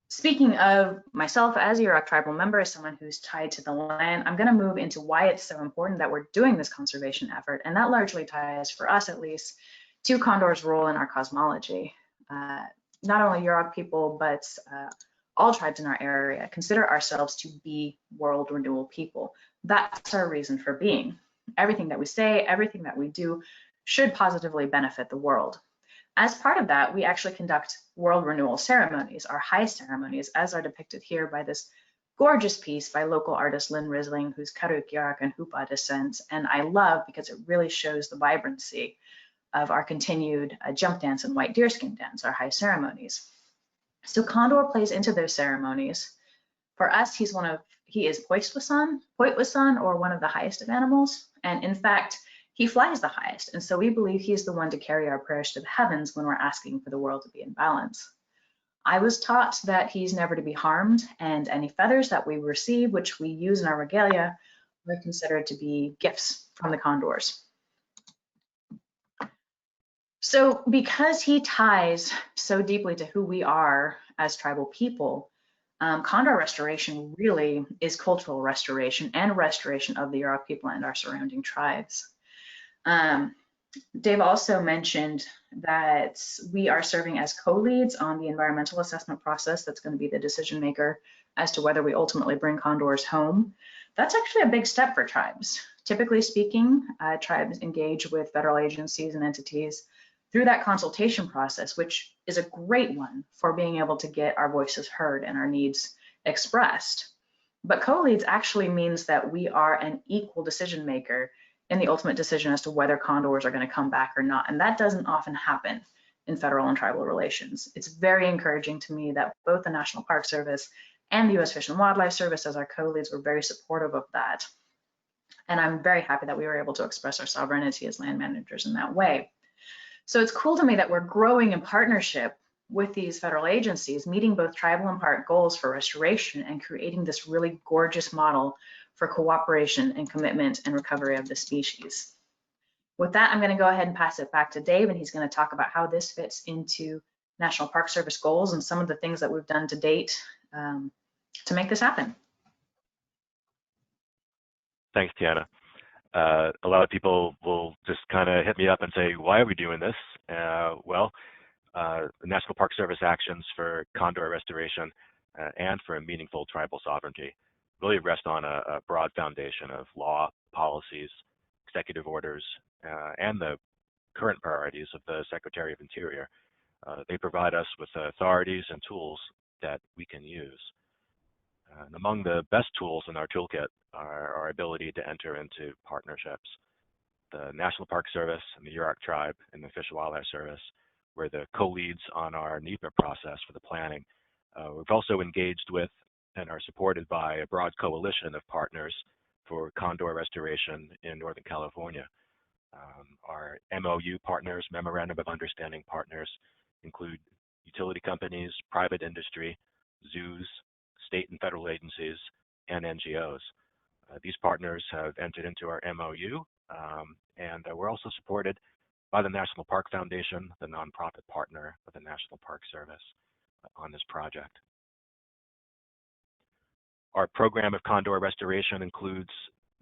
Speaking of myself as a Yurok tribal member, as someone who's tied to the land, I'm going to move into why it's so important that we're doing this conservation effort, and that largely ties, for us at least, to condor's role in our cosmology. Not only Yurok people, but all tribes in our area consider ourselves to be world renewal people. That's our reason for being. Everything that we say, everything that we do should positively benefit the world. As part of that, we actually conduct world renewal ceremonies, our high ceremonies, as are depicted here by this gorgeous piece by local artist Lynn Risling, who's Karuk, Yurok, and Hupa descent. And I love because it really shows the vibrancy of our continued jump dance and white deerskin dance, our high ceremonies. So condor plays into those ceremonies. For us, he is Poitwasan, or one of the highest of animals. And in fact, he flies the highest. And so we believe he's the one to carry our prayers to the heavens when we're asking for the world to be in balance. I was taught that he's never to be harmed, and any feathers that we receive, which we use in our regalia, are considered to be gifts from the condors. So because he ties so deeply to who we are as tribal people, condor restoration really is cultural restoration and restoration of the Yurok people and our surrounding tribes. Dave also mentioned that we are serving as co-leads on the environmental assessment process that's going to be the decision maker as to whether we ultimately bring condors home. That's actually a big step for tribes. Typically speaking, tribes engage with federal agencies and entities through that consultation process, which is a great one for being able to get our voices heard and our needs expressed. But co-leads actually means that we are an equal decision maker in the ultimate decision as to whether condors are going to come back or not. And that doesn't often happen in federal and tribal relations. It's very encouraging to me that both the National Park Service and the U.S. Fish and Wildlife Service, as our co-leads, were very supportive of that. And I'm very happy that we were able to express our sovereignty as land managers in that way. So it's cool to me that we're growing in partnership with these federal agencies, meeting both tribal and park goals for restoration and creating this really gorgeous model for cooperation and commitment and recovery of the species. With that, I'm going to go ahead and pass it back to Dave, and he's going to talk about how this fits into National Park Service goals and some of the things that we've done to date to make this happen. Thanks, Tiana. A lot of people will just kind of hit me up and say, why are we doing this? The National Park Service actions for condor restoration and for a meaningful tribal sovereignty really rest on a broad foundation of law, policies, executive orders, and the current priorities of the Secretary of Interior. They provide us with authorities and tools that we can use. And among the best tools in our toolkit are our ability to enter into partnerships. The National Park Service and the Yurok Tribe and the Fish and Wildlife Service were the co-leads on our NEPA process for the planning. We've also engaged with and are supported by a broad coalition of partners for condor restoration in Northern California. Our MOU partners, Memorandum of Understanding partners, include utility companies, private industry, zoos, state and federal agencies, and NGOs. These partners have entered into our MOU, and we're also supported by the National Park Foundation, the nonprofit partner of the National Park Service, on this project. Our program of condor restoration includes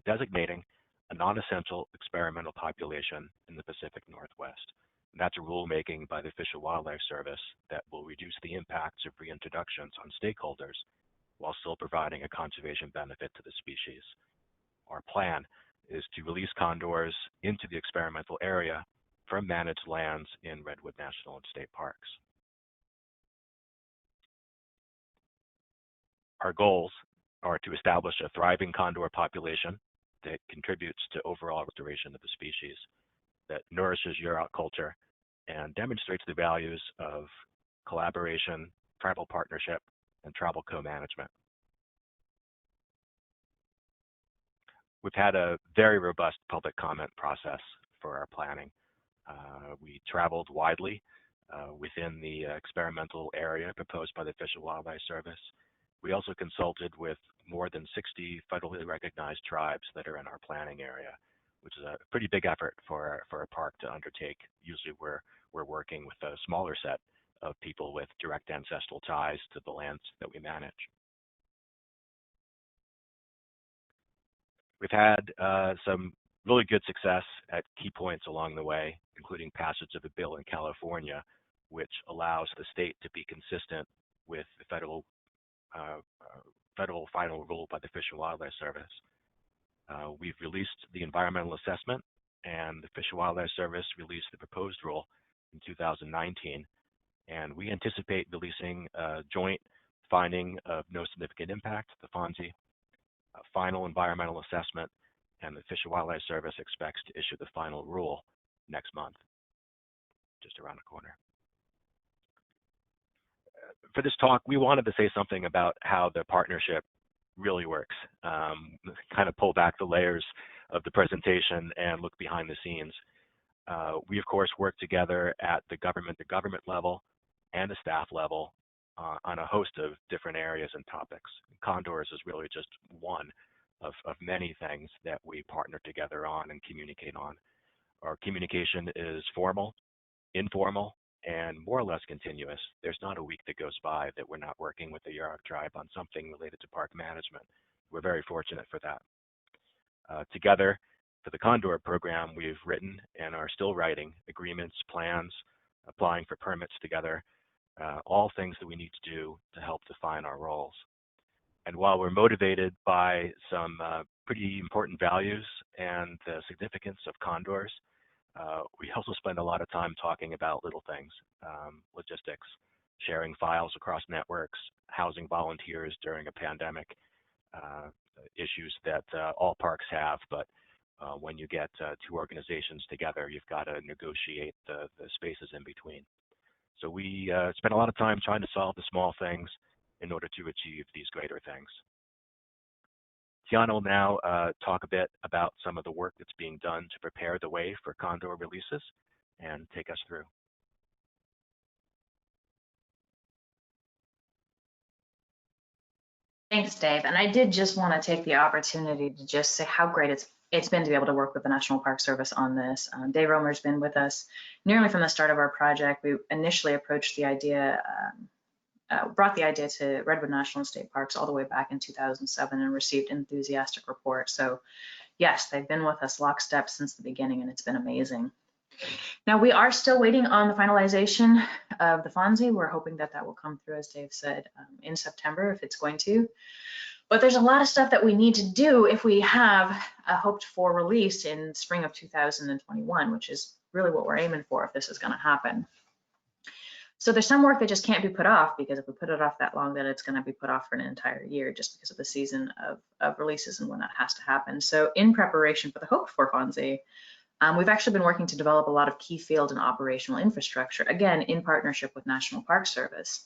designating a non-essential experimental population in the Pacific Northwest. And that's a rulemaking by the Fish and Wildlife Service that will reduce the impacts of reintroductions on stakeholders while still providing a conservation benefit to the species. Our plan is to release condors into the experimental area from managed lands in Redwood National and State Parks. Our goals are to establish a thriving condor population that contributes to overall restoration of the species, that nourishes Yurok culture, and demonstrates the values of collaboration, tribal partnership, and tribal co-management. We've had a very robust public comment process for our planning. We traveled widely within the experimental area proposed by the Fish and Wildlife Service, We also consulted with more than 60 federally recognized tribes that are in our planning area, which is a pretty big effort for a park to undertake. Usually we're working with a smaller set of people with direct ancestral ties to the lands that we manage. We've had some really good success at key points along the way, including passage of a bill in California, which allows the state to be consistent with the federal final rule by the Fish and Wildlife Service. We've released the environmental assessment, and the Fish and Wildlife Service released the proposed rule in 2019. And we anticipate releasing a joint finding of no significant impact, the FONSI, a final environmental assessment, and the Fish and Wildlife Service expects to issue the final rule next month, just around the corner. For this talk, we wanted to say something about how the partnership really works, kind of pull back the layers of the presentation and look behind the scenes. We, of course, work together at the government level and the staff level on a host of different areas and topics. Condors is really just one of many things that we partner together on and communicate on. Our communication is formal, informal, and more or less continuous. There's not a week that goes by that we're not working with the Yurok tribe on something related to park management. We're very fortunate for that. Together, for the Condor program, we've written and are still writing agreements, plans, applying for permits together, all things that we need to do to help define our roles. And while we're motivated by some pretty important values and the significance of condors, we also spend a lot of time talking about little things, logistics, sharing files across networks, housing volunteers during a pandemic, issues that all parks have, but when you get two organizations together, you've got to negotiate the spaces in between. So we spend a lot of time trying to solve the small things in order to achieve these greater things. Tiana will now talk a bit about some of the work that's being done to prepare the way for condor releases and take us through. Thanks, Dave. And I did just want to take the opportunity to just say how great it's been to be able to work with the National Park Service on this. Dave Roemer's been with us nearly from the start of our project. We initially approached the idea, brought the idea to Redwood National State Parks all the way back in 2007 and received enthusiastic report. So yes, they've been with us lockstep since the beginning, and it's been amazing. Now we are still waiting on the finalization of the FONSI. We're hoping that that will come through, as Dave said, in September, if it's going to. But there's a lot of stuff that we need to do if we have a hoped for release in spring of 2021, which is really what we're aiming for if this is going to happen. So there's some work that just can't be put off, because if we put it off that long, then it's going to be put off for an entire year just because of the season of releases and when that has to happen. So in preparation for the hoped for FONSI, we've actually been working to develop a lot of key field and operational infrastructure, again, in partnership with National Park Service.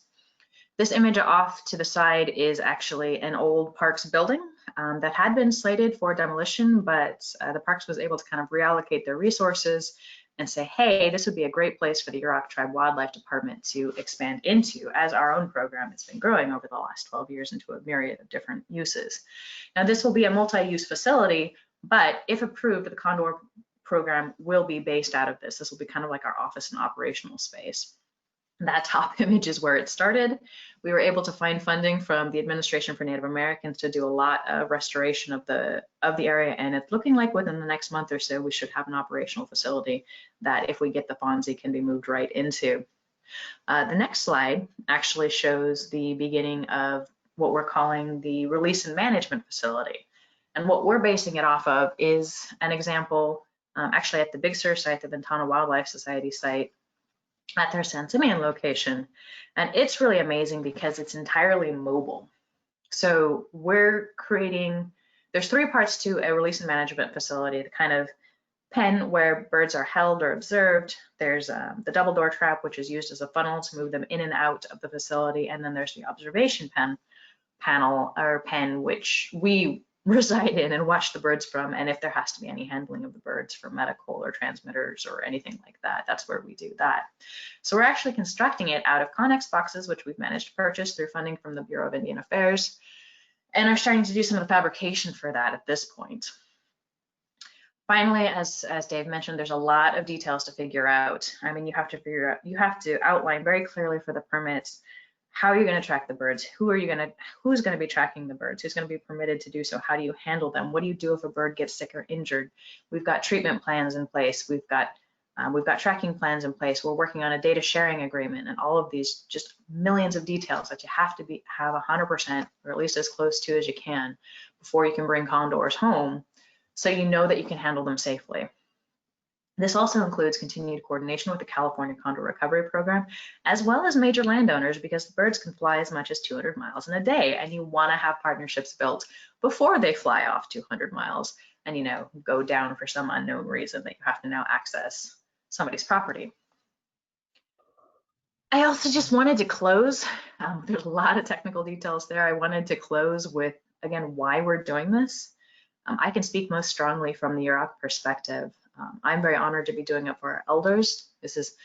This image off to the side is actually an old parks building that had been slated for demolition, but the parks was able to kind of reallocate their resources and say, hey, this would be a great place for the Yurok Tribe Wildlife Department to expand into, as our own program has been growing over the last 12 years into a myriad of different uses. Now, this will be a multi-use facility, but if approved, the Condor program will be based out of this. This will be kind of like our office and operational space. That top image is where it started. We were able to find funding from the Administration for Native Americans to do a lot of restoration of the area, and it's looking like within the next month or so we should have an operational facility that, if we get the FONSI, can be moved right into. The next slide actually shows the beginning of what we're calling the Release and Management Facility, and what we're basing it off of is an example actually at the Big Sur site, the Ventana Wildlife Society site, at their San Simeon location. And it's really amazing because it's entirely mobile. So we're creating, there's three parts to a release and management facility: the kind of pen where birds are held or observed. There's the double door trap, which is used as a funnel to move them in and out of the facility. And then there's the observation pen, which we reside in and watch the birds from, and if there has to be any handling of the birds for medical or transmitters or anything like that, that's where we do that. So we're actually constructing it out of Connex boxes, which we've managed to purchase through funding from the Bureau of Indian Affairs, and are starting to do some of the fabrication for that at this point. Finally, as Dave mentioned, there's a lot of details to figure out. I mean, you have to outline very clearly for the permits how are you going to track the birds, who's going to be tracking the birds, who's going to be permitted to do so, how do you handle them, what do you do if a bird gets sick or injured. We've got treatment plans in place, we've got tracking plans in place, we're working on a data sharing agreement, and all of these just millions of details that you have to have 100%, or at least as close to as you can, before you can bring condors home, so you know that you can handle them safely. This also includes continued coordination with the California Condor Recovery Program, as well as major landowners, because the birds can fly as much as 200 miles in a day, and you want to have partnerships built before they fly off 200 miles and, you know, go down for some unknown reason that you have to now access somebody's property. I also just wanted to close, there's a lot of technical details there. I wanted to close with, again, why we're doing this. I can speak most strongly from the Yurok perspective. I'm very honored to be doing it for our elders. This is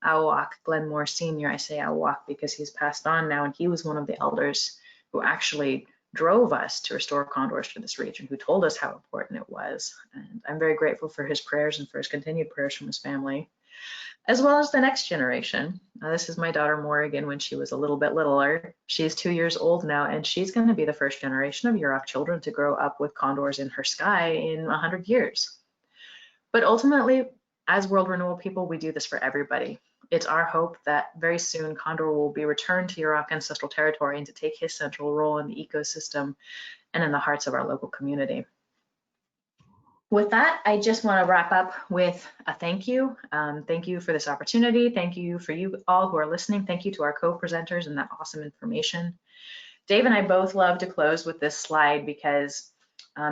Awak Glenmore Sr. I say Awak because he's passed on now, and he was one of the elders who actually drove us to restore condors to this region, who told us how important it was. And I'm very grateful for his prayers and for his continued prayers from his family, as well as the next generation. This is my daughter Morrigan when she was a little bit littler. She's 2 years old now, and she's going to be the first generation of Yurok children to grow up with condors in her sky in 100 years. But ultimately, as World Renewal people, we do this for everybody. It's our hope that very soon condor will be returned to Yurok ancestral territory and to take his central role in the ecosystem and in the hearts of our local community. With that, I just want to wrap up with a thank you. Thank you for this opportunity. Thank you for you all who are listening. Thank you to our co-presenters and that awesome information. Dave and I both love to close with this slide because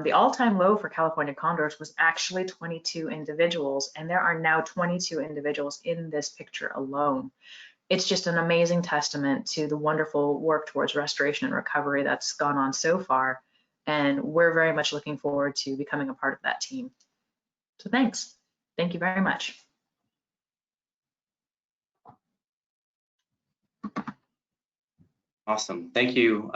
the all-time low for California condors was actually 22 individuals, and there are now 22 individuals in this picture alone. It's just an amazing testament to the wonderful work towards restoration and recovery that's gone on so far, and we're very much looking forward to becoming a part of that team. So thanks. Thank you very much. Awesome. Thank you,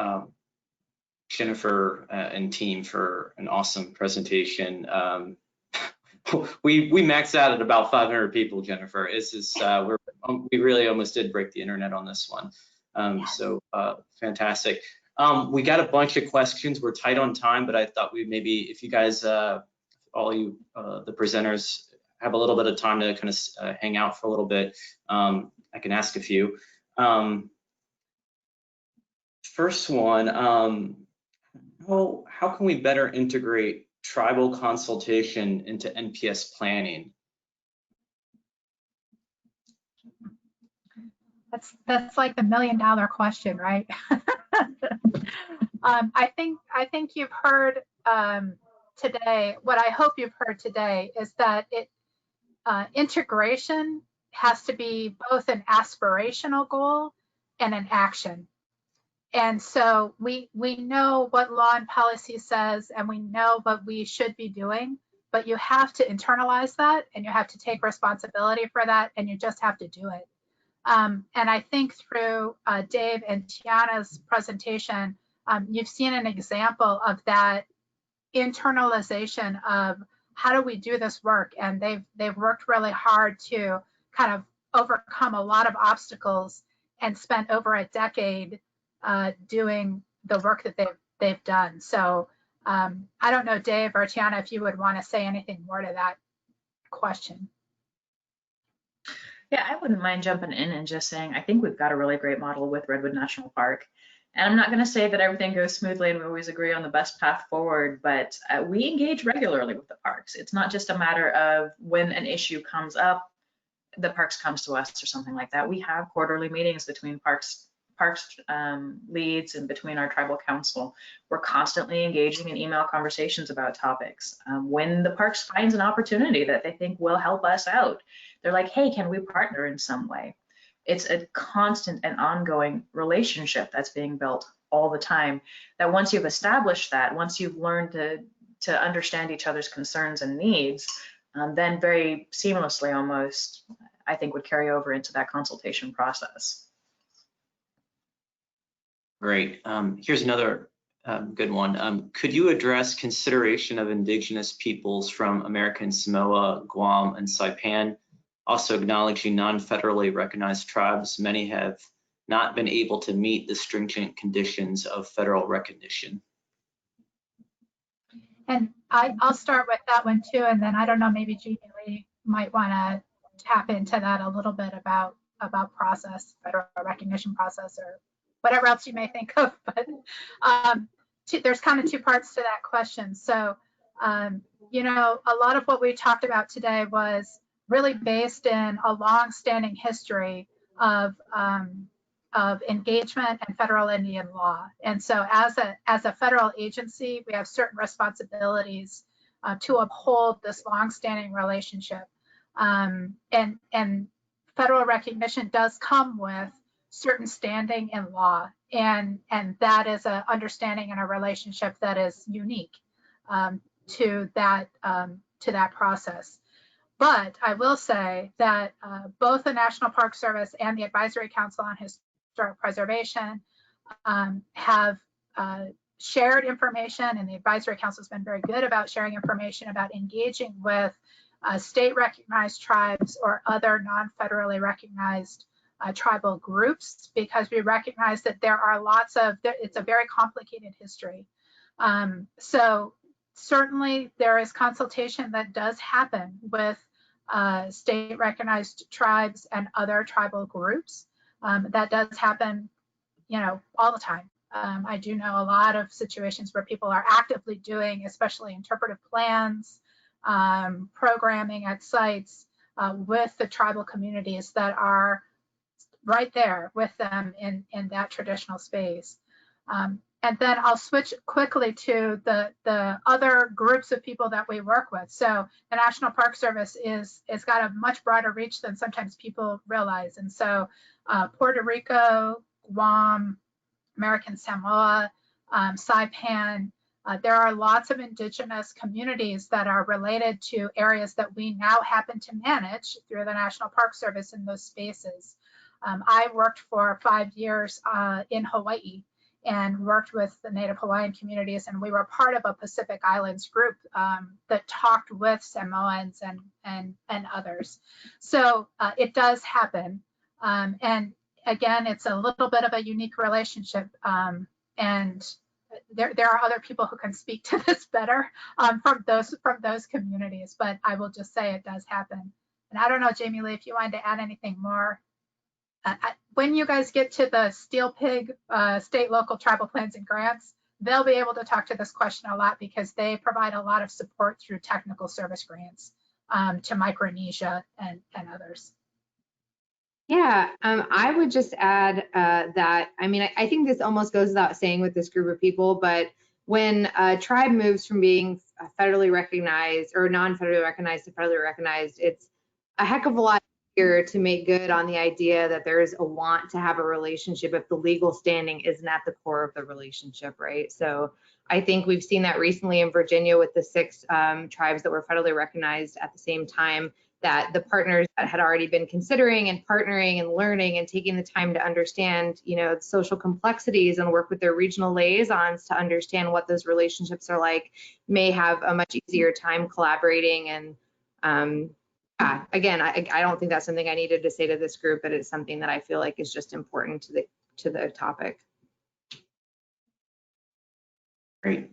Jennifer and team, for an awesome presentation. We maxed out at about 500 people, Jennifer. This is we really almost did break the internet on this one. So fantastic. We got a bunch of questions. We're tight on time, but I thought we maybe, if you guys, all you the presenters, have a little bit of time to kind of hang out for a little bit, I can ask a few. First one, how can we better integrate tribal consultation into NPS planning? That's like the $1 million question, right? I think you've heard today, what I hope you've heard today is that integration has to be both an aspirational goal and an action. And so we know what law and policy says, and we know what we should be doing, but you have to internalize that, and you have to take responsibility for that, and you just have to do it. And I think through Dave and Tiana's presentation, you've seen an example of that internalization of how do we do this work, and they've worked really hard to kind of overcome a lot of obstacles and spent over a decade doing the work that they've done. So I don't know, Dave or Tiana, if you would want to say anything more to that question. Yeah, I wouldn't mind jumping in and just saying, I think we've got a really great model with Redwood National Park. And I'm not going to say that everything goes smoothly and we always agree on the best path forward, but we engage regularly with the parks. It's not just a matter of when an issue comes up, the parks comes to us or something like that. We have quarterly meetings between parks leads and between our tribal council. We're constantly engaging in email conversations about topics. When the parks finds an opportunity that they think will help us out, they're like, hey, can we partner in some way? It's a constant and ongoing relationship that's being built all the time, that once you've established that, once you've learned to understand each other's concerns and needs, then very seamlessly almost, I think, would carry over into that consultation process. Great. Here's another good one. Could you address consideration of Indigenous peoples from American Samoa, Guam, and Saipan, also acknowledging non-federally recognized tribes? Many have not been able to meet the stringent conditions of federal recognition. And I'll start with that one too, and then I don't know, maybe Jamie Lee might want to tap into that a little bit about process, federal recognition process, or whatever else you may think of. But there's kind of two parts to that question. So, you know, a lot of what we talked about today was really based in a long-standing history of engagement and federal Indian law. And so as a federal agency, we have certain responsibilities to uphold this long-standing relationship. And federal recognition does come with certain standing in law, and that is an understanding and a relationship that is unique to that process. But I will say that both the National Park Service and the Advisory Council on Historic Preservation have shared information, and the Advisory Council has been very good about sharing information about engaging with state recognized tribes or other non-federally recognized tribal groups, because we recognize that there are lots of, it's a very complicated history. So certainly there is consultation that does happen with state recognized tribes and other tribal groups. That does happen, you know, all the time. I do know a lot of situations where people are actively doing, especially interpretive plans, programming at sites with the tribal communities that are right there with them in that traditional space. And then I'll switch quickly to the other groups of people that we work with. So the National Park Service is got a much broader reach than sometimes people realize. And so Puerto Rico, Guam, American Samoa, Saipan, there are lots of Indigenous communities that are related to areas that we now happen to manage through the National Park Service in those spaces. I worked for 5 years in Hawaii and worked with the Native Hawaiian communities, and we were part of a Pacific Islands group that talked with Samoans and others. So it does happen. And again, it's a little bit of a unique relationship, and there are other people who can speak to this better from those communities, but I will just say it does happen. And I don't know, Jamie Lee, if you wanted to add anything more. When you guys get to the Steel Pig state, local, tribal plans and grants, they'll be able to talk to this question a lot, because they provide a lot of support through technical service grants to Micronesia and others. Yeah, I would just add that, I mean, I think this almost goes without saying with this group of people, but when a tribe moves from being federally recognized or non-federally recognized to federally recognized, it's a heck of a lot easier to make good on the idea that there is a want to have a relationship if the legal standing isn't at the core of the relationship, right? So I think we've seen that recently in Virginia with the 6 tribes that were federally recognized at the same time, that the partners that had already been considering and partnering and learning and taking the time to understand, you know, the social complexities and work with their regional liaisons to understand what those relationships are like, may have a much easier time collaborating. And yeah, again, I don't think that's something I needed to say to this group, but it's something that I feel like is just important to the topic. Great.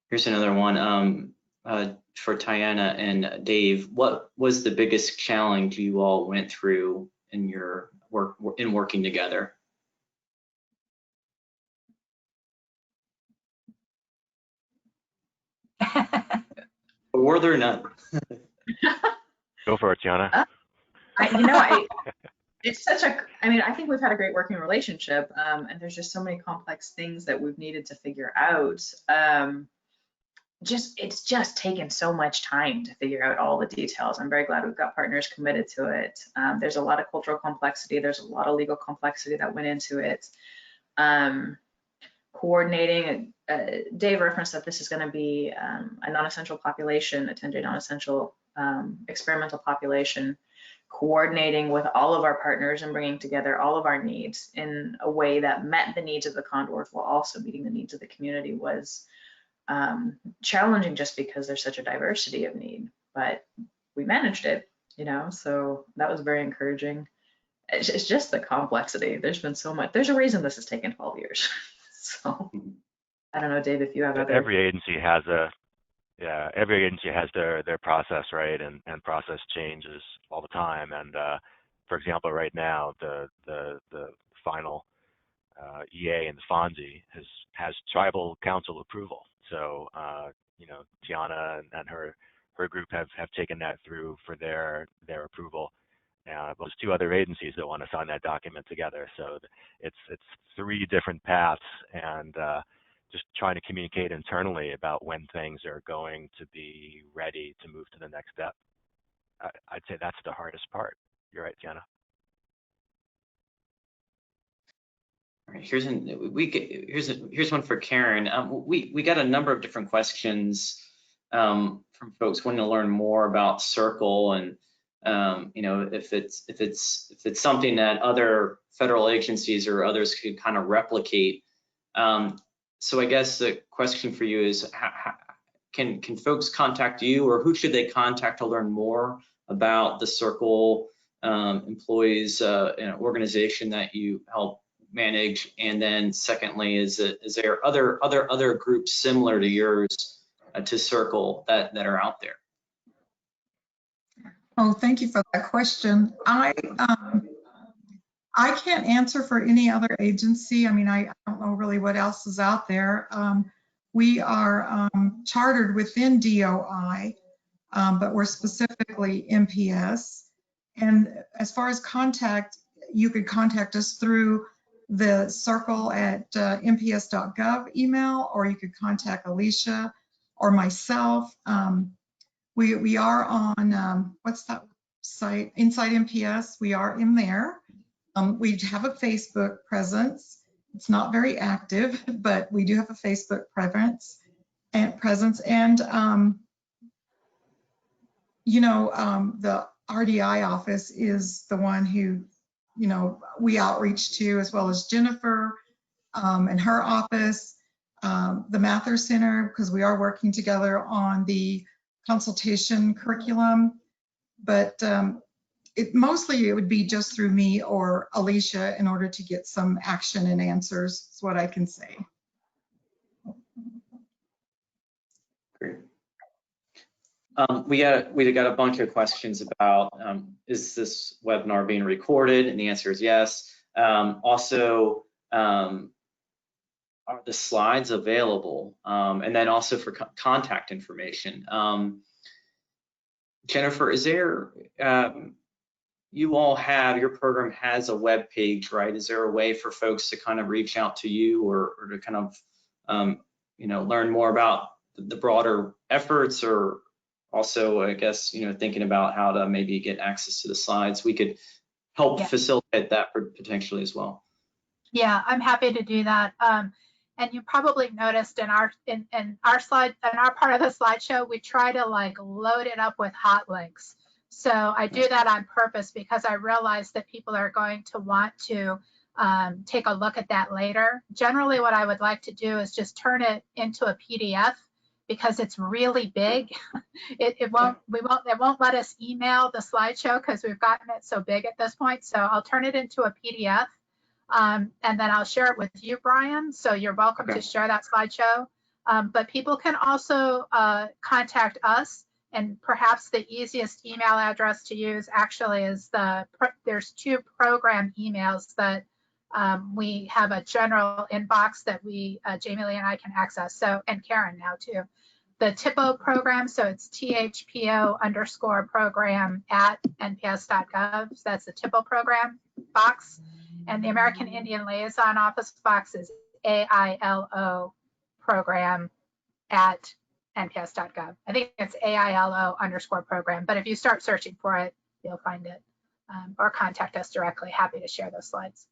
Here's another one. For Tiana and Dave, what was the biggest challenge you all went through in your work in working together? Were there none? Go for it, Tiana. It's such a, I mean, I think we've had a great working relationship, and there's just so many complex things that we've needed to figure out. It's just taken so much time to figure out all the details. I'm very glad we've got partners committed to it. There's a lot of cultural complexity. There's a lot of legal complexity that went into it. coordinating, Dave referenced that this is going to be a non-essential population, a 10-day non-essential experimental population, coordinating with all of our partners and bringing together all of our needs in a way that met the needs of the condors while also meeting the needs of the community was challenging, just because there's such a diversity of need, but we managed it, you know, so that was very encouraging. It's just the complexity. There's been so much. There's a reason this has taken 12 years. So I don't know, Dave, if you have other. Every agency has their process, right? And process changes all the time. And for example, right now, the final EA and the FONSI has tribal council approval. So you know, Tiana and her group have taken that through for their approval. There's 2 other agencies that want to sign that document together. So it's 3 different paths, and just trying to communicate internally about when things are going to be ready to move to the next step. I'd say that's the hardest part. You're right, Tiana. All right, here's one for Karen. We got a number of different questions from folks wanting to learn more about Circle, and you know, if it's something that other federal agencies or others could kind of replicate. So I guess the question for you is, can folks contact you, or who should they contact to learn more about the Circle employees organization that you help manage? And then secondly, is there other groups similar to yours to Circle that are out there? Oh, thank you for that question. I can't answer for any other agency. I mean, I don't know really what else is out there. We are chartered within DOI, but we're specifically MPS. And as far as contact, you could contact us through the Circle at mps.gov email, or you could contact Alicia or myself. We are on, what's that site? Inside MPS, we are in there. We have a Facebook presence. It's not very active, but we do have a Facebook presence. And you know, the RDI office is the one who, you know, we outreach to, as well as Jennifer and her office, the Mather Center, because we are working together on the consultation curriculum. But mostly it would be just through me or Alicia in order to get some action and answers, is what I can say. Great. We got a bunch of questions about, is this webinar being recorded? And the answer is yes. Also, are the slides available? And then also for contact information. Jennifer, is there, you all have, your program has a web page, right? Is there a way for folks to kind of reach out to you, or to kind of, you know, learn more about the broader efforts, or also, I guess, you know, thinking about how to maybe get access to the slides? We could help facilitate that potentially as well. Yeah, I'm happy to do that. And you probably noticed in our slide, in our part of the slideshow, we try to like load it up with hot links. So I do that on purpose because I realize that people are going to want to take a look at that later. Generally, what I would like to do is just turn it into a PDF, because it's really big. It won't let us email the slideshow because we've gotten it so big at this point. So I'll turn it into a PDF. And then I'll share it with you, Brian. So you're welcome to share that slideshow. But people can also contact us, and perhaps the easiest email address to use actually is there's 2 program emails that we have a general inbox that Jamie Lee and I can access. So, and Karen now too. The TIPO program, so it's THPO_program at nps.gov. So that's the TIPO program box. And the American Indian Liaison Office box is AILO program at nps.gov. I think it's AILO_program, but if you start searching for it, you'll find it, or contact us directly. Happy to share those slides.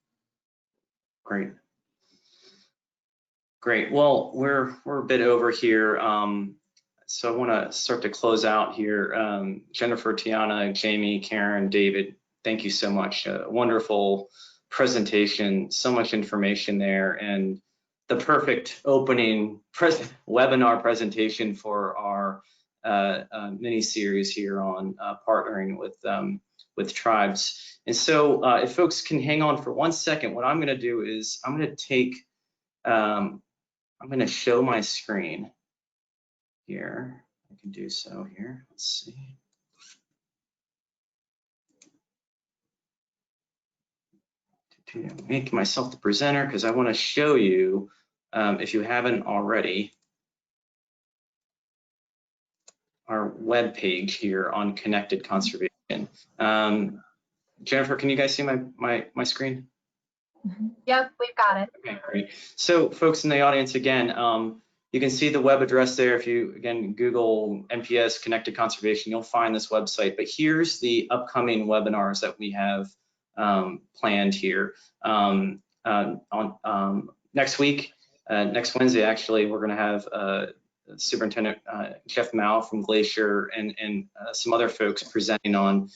Great. Great. Well, we're a bit over here. So I want to start to close out here. Jennifer, Tiana, Jamie, Karen, David, thank you so much. Wonderful presentation, so much information there, and the perfect opening webinar presentation for our mini series here on partnering with tribes. And so if folks can hang on for 1 second, what I'm going to do is I'm going to take, I'm going to show my screen here. I can do so here. Let's see. To make myself the presenter, because I want to show you, if you haven't already, our web page here on connected conservation. Jennifer, can you guys see my screen? Yep, we've got it. Okay, great. So folks in the audience, again, you can see the web address there. If you, again, Google NPS Connected Conservation, you'll find this website. But here's the upcoming webinars that we have planned here. Next week, next Wednesday, actually, we're going to have Superintendent Jeff Mao from Glacier and some other folks presenting on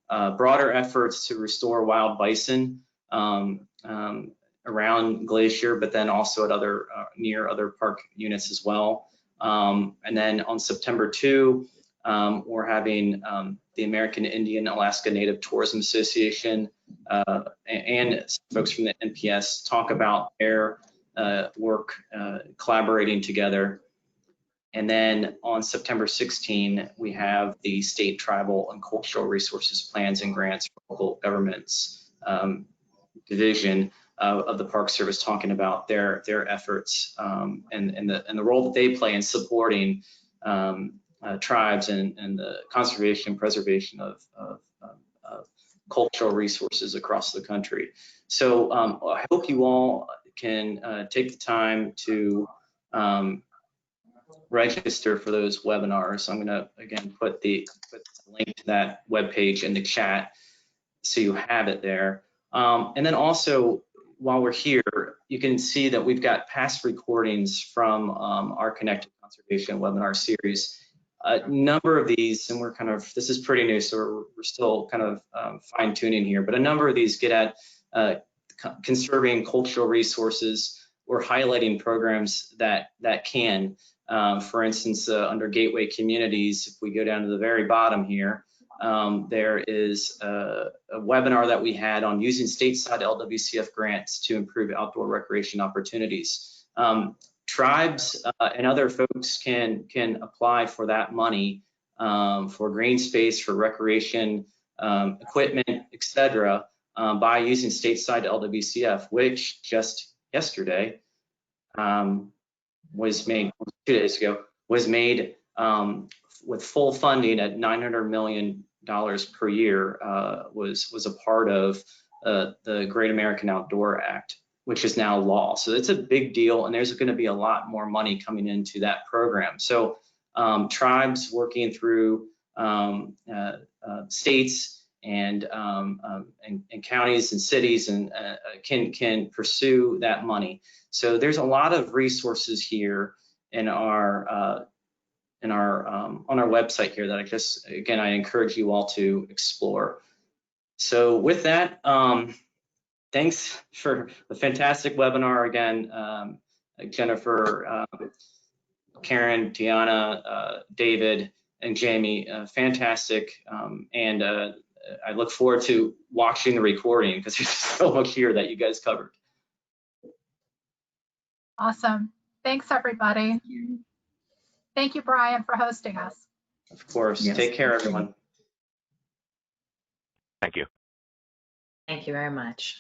broader efforts to restore wild bison around Glacier, but then also at other near other park units as well. And then on September 2, we're having the American Indian Alaska Native Tourism Association and folks from the NPS talk about their work collaborating together. And then on September 16, we have the State Tribal and Cultural Resources Plans and Grants for Local Governments Division of the Park Service, talking about their efforts and the role that they play in supporting tribes and the conservation and preservation of cultural resources across the country. So I hope you all can take the time to register for those webinars. I'm going to again put the link to that webpage in the chat so you have it there. And then also, while we're here, you can see that we've got past recordings from our Connected Conservation webinar series. A number of these, and we're kind of, this is pretty new, so we're still kind of fine tuning here, but a number of these get at conserving cultural resources or highlighting programs that can. For instance, under Gateway Communities, if we go down to the very bottom here, there is a webinar that we had on using stateside LWCF grants to improve outdoor recreation opportunities. Tribes and other folks can apply for that money for green space, for recreation, equipment, etc., by using stateside LWCF, which just yesterday was made, 2 days ago, was made with full funding at $900 million per year, was a part of the Great American Outdoor Act, which is now law. So it's a big deal, and there's going to be a lot more money coming into that program. So tribes working through states and counties and cities and can pursue that money. So there's a lot of resources here in our on our website here that I encourage you all to explore. So with that, thanks for the fantastic webinar again, Jennifer, Karen, Tiana, David, and Jamie. Fantastic, and I look forward to watching the recording because there's so much here that you guys covered. Awesome. Thanks, everybody. Thank you, Brian, for hosting us. Of course. Yes. Take care, everyone. Thank you. Thank you very much.